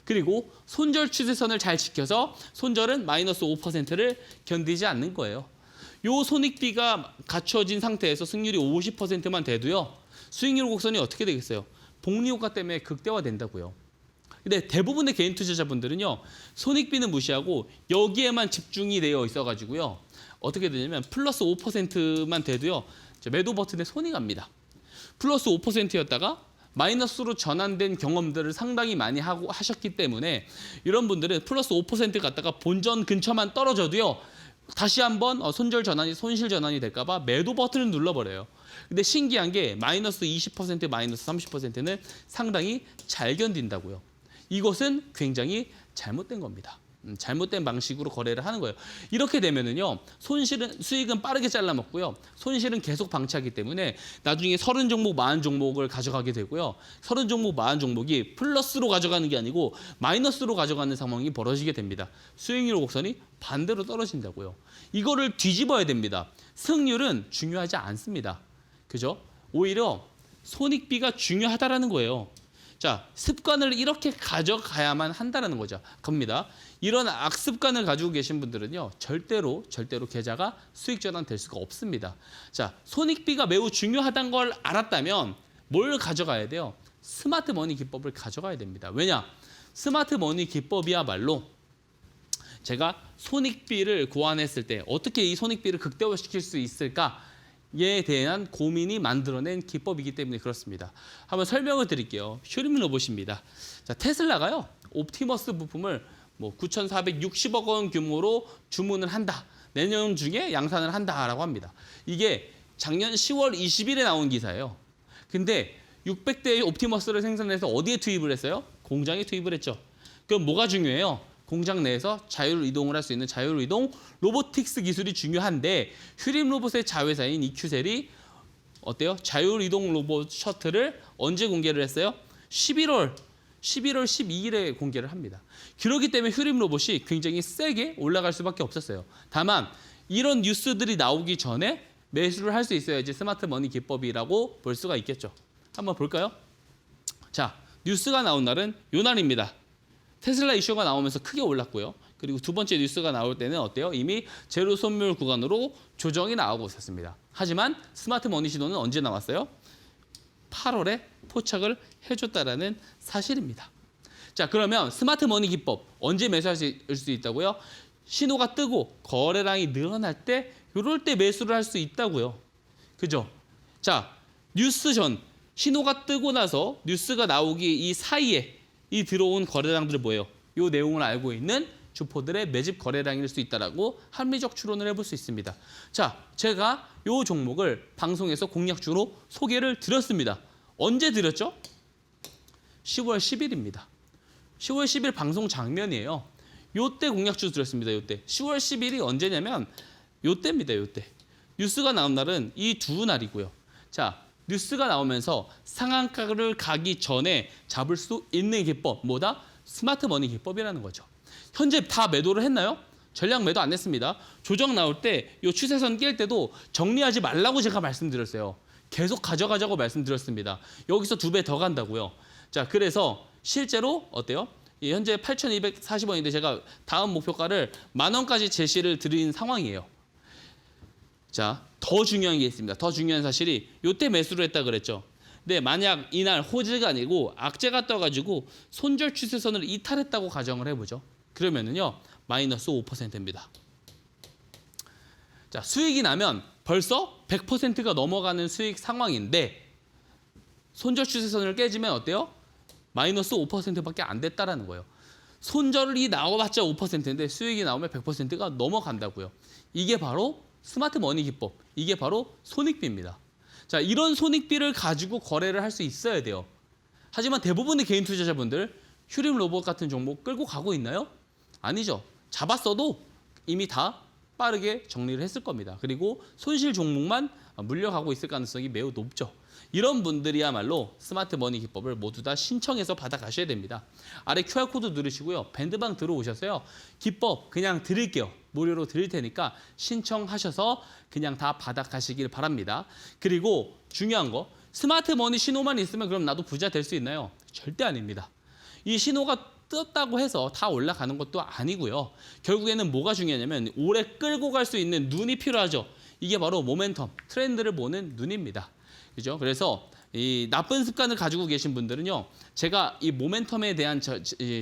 Speaker 2: 그리고 손절 추세선을 잘 지켜서 손절은 마이너스 5%를 견디지 않는 거예요. 요 손익비가 갖춰진 상태에서 승률이 50%만 돼도요. 수익률 곡선이 어떻게 되겠어요? 복리 효과 때문에 극대화된다고요. 근데 대부분의 개인 투자자분들은요. 손익비는 무시하고 여기에만 집중이 되어 있어가지고요. 어떻게 되냐면 플러스 5%만 돼도요. 매도 버튼에 손이 갑니다. 플러스 5%였다가 마이너스로 전환된 경험들을 상당히 많이 하셨기 때문에 이런 분들은 플러스 5% 갔다가 본전 근처만 떨어져도요. 다시 한번 손절 전환이 손실 전환이 될까 봐 매도 버튼을 눌러버려요. 근데 신기한 게 마이너스 20%, 마이너스 30%는 상당히 잘 견딘다고요. 이것은 굉장히 잘못된 겁니다. 잘못된 방식으로 거래를 하는 거예요. 이렇게 되면은요, 수익은 빠르게 잘라먹고요. 손실은 계속 방치하기 때문에 나중에 30종목, 40종목을 가져가게 되고요. 30종목, 40종목이 플러스로 가져가는 게 아니고 마이너스로 가져가는 상황이 벌어지게 됩니다. 수익률 곡선이 반대로 떨어진다고요. 이거를 뒤집어야 됩니다. 승률은 중요하지 않습니다. 그죠? 오히려 손익비가 중요하다라는 거예요. 자, 습관을 이렇게 가져가야만 한다는 거죠. 겁니다. 이런 악습관을 가지고 계신 분들은요. 절대로 계좌가 수익 전환될 수가 없습니다. 자, 손익비가 매우 중요하다는 걸 알았다면 뭘 가져가야 돼요? 스마트 머니 기법을 가져가야 됩니다. 왜냐? 스마트 머니 기법이야말로 제가 손익비를 고안했을 때 어떻게 이 손익비를 극대화시킬 수 있을까? 에 대한 고민이 만들어낸 기법이기 때문에 그렇습니다. 한번 설명을 드릴게요. 슈림 로봇입니다. 자, 테슬라가요. 옵티머스 부품을 9,460억 원 규모로 주문을 한다. 내년 중에 양산을 한다라고 합니다. 이게 작년 10월 20일에 나온 기사예요. 근데 600대의 옵티머스를 생산해서 어디에 투입을 했어요? 공장에 투입을 했죠. 그럼 뭐가 중요해요? 공장 내에서 자율 이동을 할 수 있는 자율 이동 로보틱스 기술이 중요한데 휴림 로봇의 자회사인 이큐셀이 어때요? 자율 이동 로봇 셔틀을 언제 공개를 했어요? 11월 12일에 공개를 합니다. 그렇기 때문에 휴림 로봇이 굉장히 세게 올라갈 수밖에 없었어요. 다만 이런 뉴스들이 나오기 전에 매수를 할 수 있어야지 스마트 머니 기법이라고 볼 수가 있겠죠. 한번 볼까요? 자, 뉴스가 나온 날은 요 날입니다. 테슬라 이슈가 나오면서 크게 올랐고요. 그리고 두 번째 뉴스가 나올 때는 어때요? 이미 제로 손물 구간으로 조정이 나오고 있었습니다. 하지만 스마트 머니 신호는 언제 나왔어요? 8월에 포착을 해줬다라는 사실입니다. 자, 그러면 스마트 머니 기법 언제 매수할 수 있다고요? 신호가 뜨고 거래량이 늘어날 때 이럴 때 매수를 할 수 있다고요. 그죠? 자, 뉴스 전 신호가 뜨고 나서 뉴스가 나오기 이 사이에 이 들어온 거래량들은 뭐예요? 이 내용을 알고 있는 주포들의 매집 거래량일 수 있다라고 합리적 추론을 해볼 수 있습니다. 자, 제가 이 종목을 방송에서 공략주로 소개를 드렸습니다. 언제 드렸죠? 10월 10일입니다. 10월 10일 방송 장면이에요. 요때 공략주 드렸습니다. 요때. 10월 10일이 언제냐면 요때입니다. 요때. 뉴스가 나온 날은 이 두 날이고요. 자, 뉴스가 나오면서 상한가를 가기 전에 잡을 수 있는 기법, 뭐다? 스마트 머니 기법이라는 거죠. 현재 다 매도를 했나요? 전량 매도 안 했습니다. 조정 나올 때 이 추세선 깰 때도 정리하지 말라고 제가 말씀드렸어요. 계속 가져가자고 말씀드렸습니다. 여기서 2배 더 간다고요. 자, 그래서 실제로 어때요? 현재 8,240원인데 제가 다음 목표가를 10,000원까지 제시를 드린 상황이에요. 자, 더 중요한 게 있습니다. 더 중요한 사실이 요때 매수를 했다 그랬죠. 근데 만약 이날 호재가 아니고 악재가 떠가지고 손절 추세선을 이탈했다고 가정을 해보죠. 그러면은요 마이너스 5%입니다. 자, 수익이 나면 벌써 100%가 넘어가는 수익 상황인데 손절 추세선을 깨지면 어때요? 마이너스 5%밖에 안 됐다라는 거예요. 손절이 나와봤자 5%인데 수익이 나오면 100%가 넘어간다고요. 이게 바로 스마트 머니 기법, 이게 바로 손익비입니다. 자, 이런 손익비를 가지고 거래를 할 수 있어야 돼요. 하지만 대부분의 개인 투자자분들 휴림 로봇 같은 종목 끌고 가고 있나요? 아니죠. 잡았어도 이미 다 빠르게 정리를 했을 겁니다. 그리고 손실 종목만 물려가고 있을 가능성이 매우 높죠. 이런 분들이야말로 스마트 머니 기법을 모두 다 신청해서 받아가셔야 됩니다. 아래 QR코드 누르시고요. 밴드방 들어오셔서요. 기법 그냥 드릴게요. 무료로 드릴 테니까 신청하셔서 그냥 다 받아가시길 바랍니다. 그리고 중요한 거, 스마트 머니 신호만 있으면 그럼 나도 부자 될 수 있나요? 절대 아닙니다. 이 신호가 떴다고 해서 다 올라가는 것도 아니고요. 결국에는 뭐가 중요하냐면 오래 끌고 갈 수 있는 눈이 필요하죠. 이게 바로 모멘텀, 트렌드를 보는 눈입니다. 그죠? 그래서 이 나쁜 습관을 가지고 계신 분들은요. 제가 이 모멘텀에 대한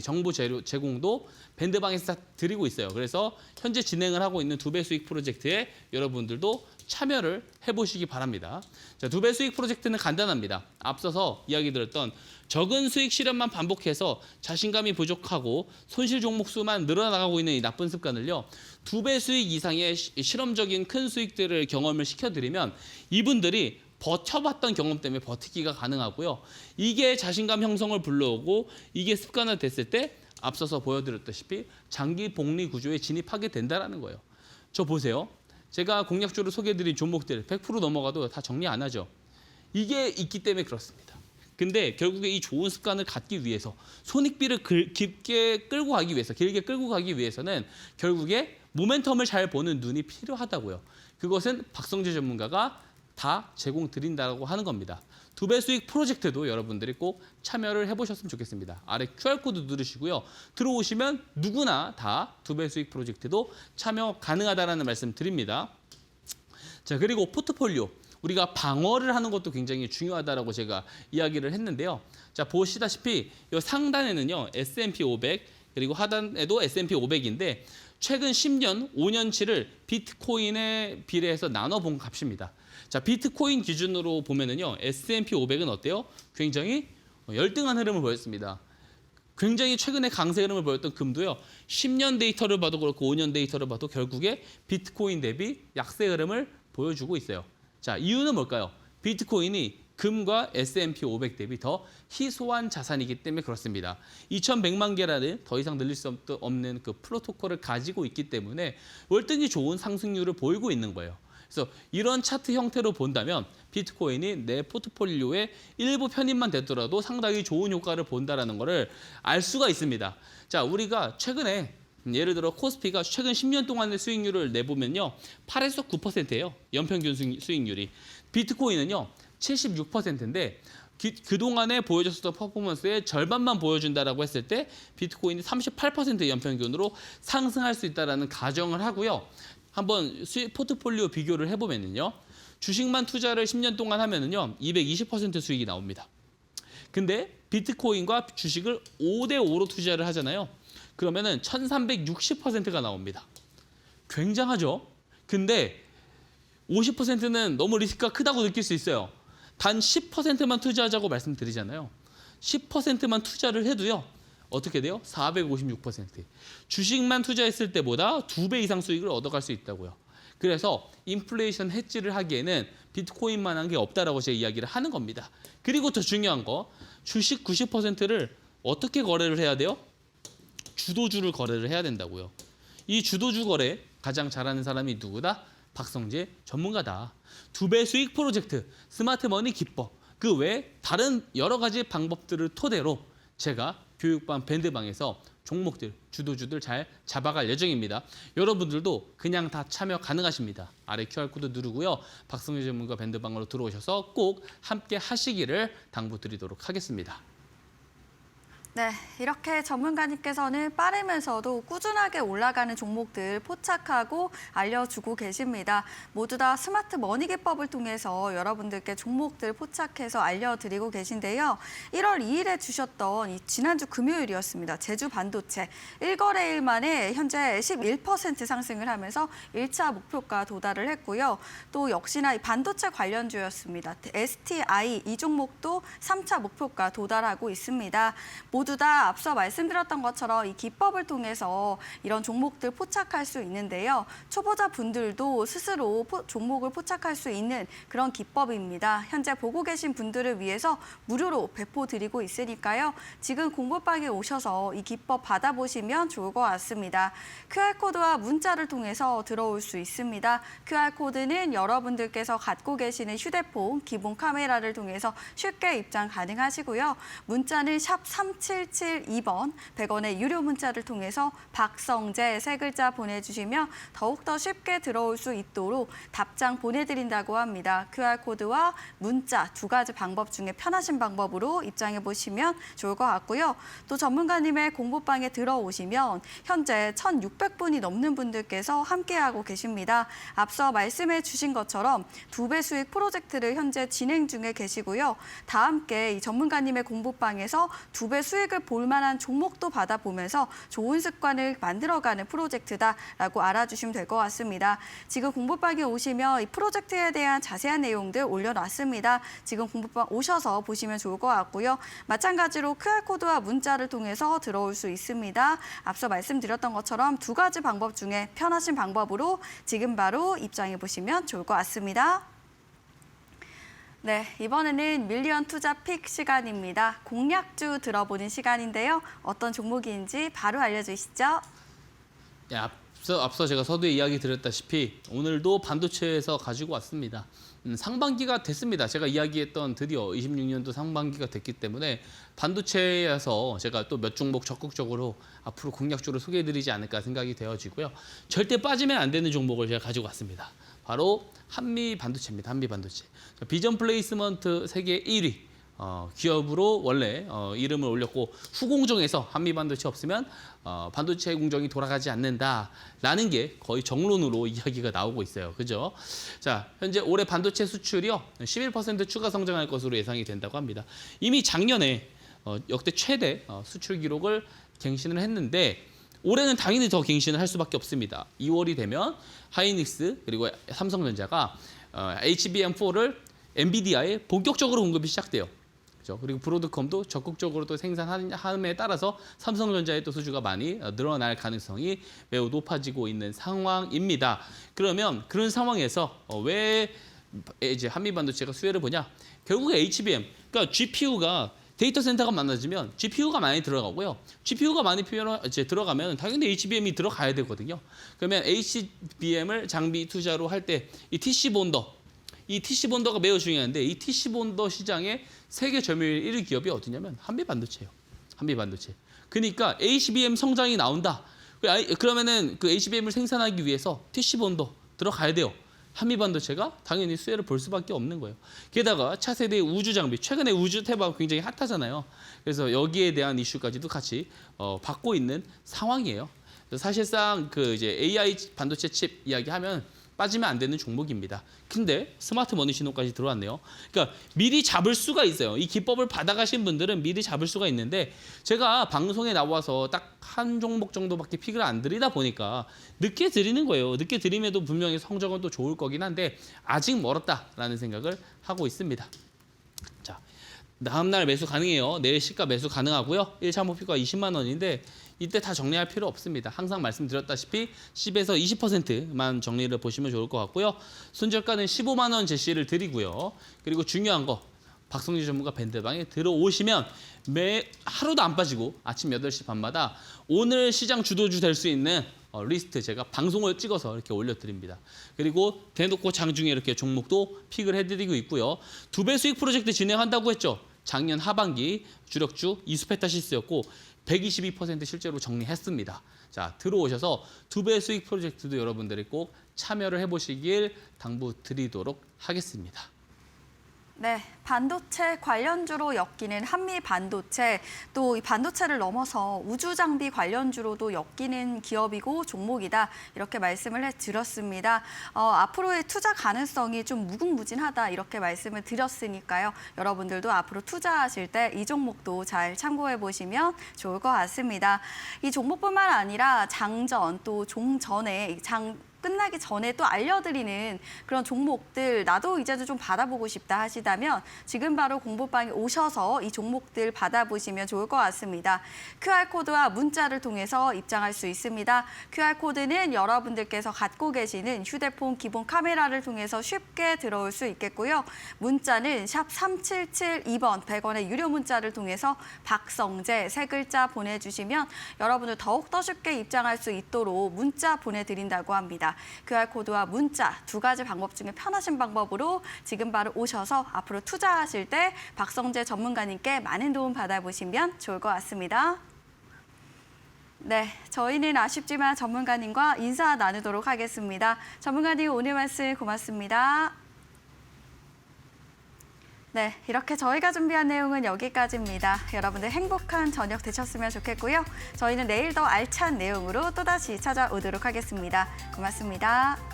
Speaker 2: 정보 제공도 밴드방에서 드리고 있어요. 그래서 현재 진행을 하고 있는 2배 수익 프로젝트에 여러분들도 참여를 해보시기 바랍니다. 자, 2배 수익 프로젝트는 간단합니다. 앞서서 이야기 드렸던 적은 수익 실현만 반복해서 자신감이 부족하고 손실 종목 수만 늘어나가고 있는 이 나쁜 습관을요. 2배 수익 이상의 실험적인 큰 수익들을 경험을 시켜드리면 이분들이 버텨봤던 경험 때문에 버티기가 가능하고요. 이게 자신감 형성을 불러오고 이게 습관화 됐을 때 앞서서 보여드렸다시피 장기 복리 구조에 진입하게 된다는 거예요. 저 보세요. 제가 공략주로 소개해드린 종목들 100% 넘어가도 다 정리 안 하죠. 이게 있기 때문에 그렇습니다. 근데 결국에 이 좋은 습관을 갖기 위해서 손익비를 깊게 끌고 가기 위해서, 길게 끌고 가기 위해서는 결국에 모멘텀을 잘 보는 눈이 필요하다고요. 그것은 박성재 전문가가 다 제공 드린다고 하는 겁니다. 2배 수익 프로젝트도 여러분들이 꼭 참여를 해보셨으면 좋겠습니다. 아래 QR코드 누르시고요. 들어오시면 누구나 다 2배 수익 프로젝트도 참여 가능하다는 말씀 드립니다. 자, 그리고 포트폴리오. 우리가 방어를 하는 것도 굉장히 중요하다고 제가 이야기를 했는데요. 자, 보시다시피 이 상단에는요. S&P 500 그리고 하단에도 S&P 500인데 최근 10년, 5년치를 비트코인에 비례해서 나눠본 값입니다. 자, 비트코인 기준으로 보면은요. S&P 500은 어때요? 굉장히 열등한 흐름을 보였습니다. 굉장히 최근에 강세 흐름을 보였던 금도요. 10년 데이터를 봐도 그렇고 5년 데이터를 봐도 결국에 비트코인 대비 약세 흐름을 보여주고 있어요. 자, 이유는 뭘까요? 비트코인이 금과 S&P 500 대비 더 희소한 자산이기 때문에 그렇습니다. 2100만 개라는 더 이상 늘릴 수 없는 그 프로토콜을 가지고 있기 때문에 월등히 좋은 상승률을 보이고 있는 거예요. 그래서 이런 차트 형태로 본다면 비트코인이 내 포트폴리오의 일부 편입만 되더라도 상당히 좋은 효과를 본다는 것을 알 수가 있습니다. 자, 우리가 최근에 예를 들어 코스피가 최근 10년 동안의 수익률을 내보면요. 8에서 9%예요. 연평균 수익률이. 비트코인은요. 76%인데 그동안에 보여줬었던 퍼포먼스의 절반만 보여준다라고 했을 때 비트코인이 38% 연평균으로 상승할 수 있다는 가정을 하고요. 한번 포트폴리오 비교를 해보면요. 주식만 투자를 10년 동안 하면은요. 220% 수익이 나옵니다. 근데 비트코인과 주식을 5대5로 투자를 하잖아요. 그러면은 1360%가 나옵니다. 굉장하죠? 근데 50%는 너무 리스크가 크다고 느낄 수 있어요. 단 10%만 투자하자고 말씀드리잖아요. 10%만 투자를 해도요. 어떻게 돼요? 456%. 주식만 투자했을 때보다 2배 이상 수익을 얻어갈 수 있다고요. 그래서 인플레이션 해지를 하기에는 비트코인만한 게 없다라고 제가 이야기를 하는 겁니다. 그리고 더 중요한 거, 주식 90%를 어떻게 거래를 해야 돼요? 주도주를 거래를 해야 된다고요. 이 주도주 거래 가장 잘하는 사람이 누구다? 박성재 전문가다. 2배 수익 프로젝트, 스마트 머니 기법, 그 외에 다른 여러 가지 방법들을 토대로 제가 교육반 밴드방에서 종목들, 주도주들 잘 잡아갈 예정입니다. 여러분들도 그냥 다 참여 가능하십니다. 아래 QR코드 누르고요. 박성재 전문가 밴드방으로 들어오셔서 꼭 함께 하시기를 당부드리도록 하겠습니다.
Speaker 1: 네, 이렇게 전문가님께서는 빠르면서도 꾸준하게 올라가는 종목들 포착하고 알려주고 계십니다. 모두 다 스마트 머니 기법을 통해서 여러분들께 종목들 포착해서 알려드리고 계신데요. 1월 2일에 주셨던 이 지난주 금요일이었습니다. 제주 반도체 1거래일 만에 현재 11% 상승을 하면서 1차 목표가 도달을 했고요. 또 역시나 이 반도체 관련주였습니다. STI 이 종목도 3차 목표가 도달하고 있습니다. 모두 다 앞서 말씀드렸던 것처럼 이 기법을 통해서 이런 종목들 포착할 수 있는데요. 초보자 분들도 스스로 종목을 포착할 수 있는 그런 기법입니다. 현재 보고 계신 분들을 위해서 무료로 배포드리고 있으니까요. 지금 공부방에 오셔서 이 기법 받아보시면 좋을 것 같습니다. QR코드와 문자를 통해서 들어올 수 있습니다. QR코드는 여러분들께서 갖고 계시는 휴대폰 기본 카메라를 통해서 쉽게 입장 가능하시고요. 문자는 샵 3772번 100원의 유료 문자를 통해서 박성재 세 글자 보내주시면 더욱더 쉽게 들어올 수 있도록 답장 보내드린다고 합니다. QR코드와 문자 두 가지 방법 중에 편하신 방법으로 입장해 보시면 좋을 것 같고요. 또 전문가님의 공부방에 들어오시면 현재 1,600분이 넘는 분들께서 함께하고 계십니다. 앞서 말씀해 주신 것처럼 2배 수익 프로젝트를 현재 진행 중에 계시고요. 다 함께 이 전문가님의 공부방에서 2배 수익을 볼 만한 종목도 받아보면서 좋은 습관을 만들어가는 프로젝트다라고 알아주시면 될 것 같습니다. 지금 공부방에 오시면 이 프로젝트에 대한 자세한 내용들 올려놨습니다. 지금 공부방 오셔서 보시면 좋을 것 같고요. 마찬가지로 QR코드와 문자를 통해서 들어올 수 있습니다. 앞서 말씀드렸던 것처럼 두 가지 방법 중에 편하신 방법으로 지금 바로 입장해 보시면 좋을 것 같습니다. 네, 이번에는 밀리언 투자 픽 시간입니다. 공략주 들어보는 시간인데요. 어떤 종목인지 바로 알려주시죠.
Speaker 2: 네, 앞서 제가 서두에 이야기 드렸다시피 오늘도 반도체에서 가지고 왔습니다. 상반기가 됐습니다. 제가 이야기했던 드디어 26년도 상반기가 됐기 때문에 반도체에서 제가 또 몇 종목 적극적으로 앞으로 공략주로 소개해드리지 않을까 생각이 되어지고요. 절대 빠지면 안 되는 종목을 제가 가지고 왔습니다. 바로 한미 반도체입니다. 한미 반도체. 비전 플레이스먼트 세계 1위. 기업으로 원래 이름을 올렸고 후공정에서 한미반도체 없으면 반도체 공정이 돌아가지 않는다라는 게 거의 정론으로 이야기가 나오고 있어요. 그죠? 자, 현재 올해 반도체 수출이요 11% 추가 성장할 것으로 예상이 된다고 합니다. 이미 작년에 역대 최대 수출 기록을 갱신을 했는데 올해는 당연히 더 갱신을 할 수밖에 없습니다. 2월이 되면 하이닉스 그리고 삼성전자가 HBM4를 엔비디아에 본격적으로 공급이 시작돼요. 그렇죠? 그리고 브로드컴도 적극적으로 또 생산함에 따라서 삼성전자의 또 수주가 많이 늘어날 가능성이 매우 높아지고 있는 상황입니다. 그러면 그런 상황에서 왜 이제 한미반도체가 수혜를 보냐? 결국에 HBM, 그러니까 GPU가 데이터 센터가 많아지면 GPU가 많이 들어가고요. GPU가 많이 들어가면 당연히 HBM이 들어가야 되거든요. 그러면 HBM을 장비 투자로 할 때 이 TC 본더, 이 TC 본더가 매우 중요한데 이 TC 본더 시장의 세계 점유율 1위 기업이 어디냐면 한미반도체예요. 한미반도체. 그러니까 HBM 성장이 나온다. 그러면은 그 HBM을 생산하기 위해서 TC 본더 들어가야 돼요. 한미반도체가 당연히 수혜를 볼 수밖에 없는 거예요. 게다가 차세대 우주 장비, 최근에 우주 태박 굉장히 핫하잖아요. 그래서 여기에 대한 이슈까지도 같이 받고 있는 상황이에요. 그래서 사실상 그 이제 AI 반도체 칩 이야기하면 빠지면 안 되는 종목입니다. 근데 스마트 머니 신호까지 들어왔네요. 그러니까 미리 잡을 수가 있어요. 이 기법을 받아가신 분들은 미리 잡을 수가 있는데 제가 방송에 나와서 딱 한 종목 정도밖에 픽을 안 드리다 보니까 늦게 드리는 거예요. 늦게 드림에도 분명히 성적은 또 좋을 거긴 한데 아직 멀었다라는 생각을 하고 있습니다. 자, 다음날 매수 가능해요. 내일 시가 매수 가능하고요. 1차 목표가 20만 원인데 이때 다 정리할 필요 없습니다. 항상 말씀드렸다시피 10에서 20%만 정리를 보시면 좋을 것 같고요. 손절가는 15만 원 제시를 드리고요. 그리고 중요한 거 박성주 전문가 밴드방에 들어오시면 매 하루도 안 빠지고 아침 8시 반마다 오늘 시장 주도주 될 수 있는 리스트 제가 방송을 찍어서 이렇게 올려드립니다. 그리고 대놓고 장중에 이렇게 종목도 픽을 해드리고 있고요. 2배 수익 프로젝트 진행한다고 했죠. 작년 하반기 주력주 이수페타시스였고 122% 실제로 정리했습니다. 자, 들어오셔서 2배 수익 프로젝트도 여러분들이 꼭 참여를 해보시길 당부드리도록 하겠습니다.
Speaker 1: 네, 반도체 관련주로 엮이는 한미 반도체, 또 이 반도체를 넘어서 우주 장비 관련주로도 엮이는 기업이고 종목이다. 이렇게 말씀을 해드렸습니다. 앞으로의 투자 가능성이 좀 무궁무진하다. 이렇게 말씀을 드렸으니까요. 여러분들도 앞으로 투자하실 때 이 종목도 잘 참고해 보시면 좋을 것 같습니다. 이 종목뿐만 아니라 장전 또 종전에 끝나기 전에 또 알려드리는 그런 종목들 나도 이제는 좀 받아보고 싶다 하시다면 지금 바로 공부방에 오셔서 이 종목들 받아보시면 좋을 것 같습니다. QR코드와 문자를 통해서 입장할 수 있습니다. QR코드는 여러분들께서 갖고 계시는 휴대폰 기본 카메라를 통해서 쉽게 들어올 수 있겠고요. 문자는 샵 3772번 100원의 유료 문자를 통해서 박성재 세 글자 보내주시면 여러분들 더욱더 쉽게 입장할 수 있도록 문자 보내드린다고 합니다. QR코드와 문자 두 가지 방법 중에 편하신 방법으로 지금 바로 오셔서 앞으로 투자하실 때 박성재 전문가님께 많은 도움 받아보시면 좋을 것 같습니다. 네, 저희는 아쉽지만 전문가님과 인사 나누도록 하겠습니다. 전문가님 오늘 말씀 고맙습니다. 네, 이렇게 저희가 준비한 내용은 여기까지입니다. 여러분들 행복한 저녁 되셨으면 좋겠고요. 저희는 내일 더 알찬 내용으로 또다시 찾아오도록 하겠습니다. 고맙습니다.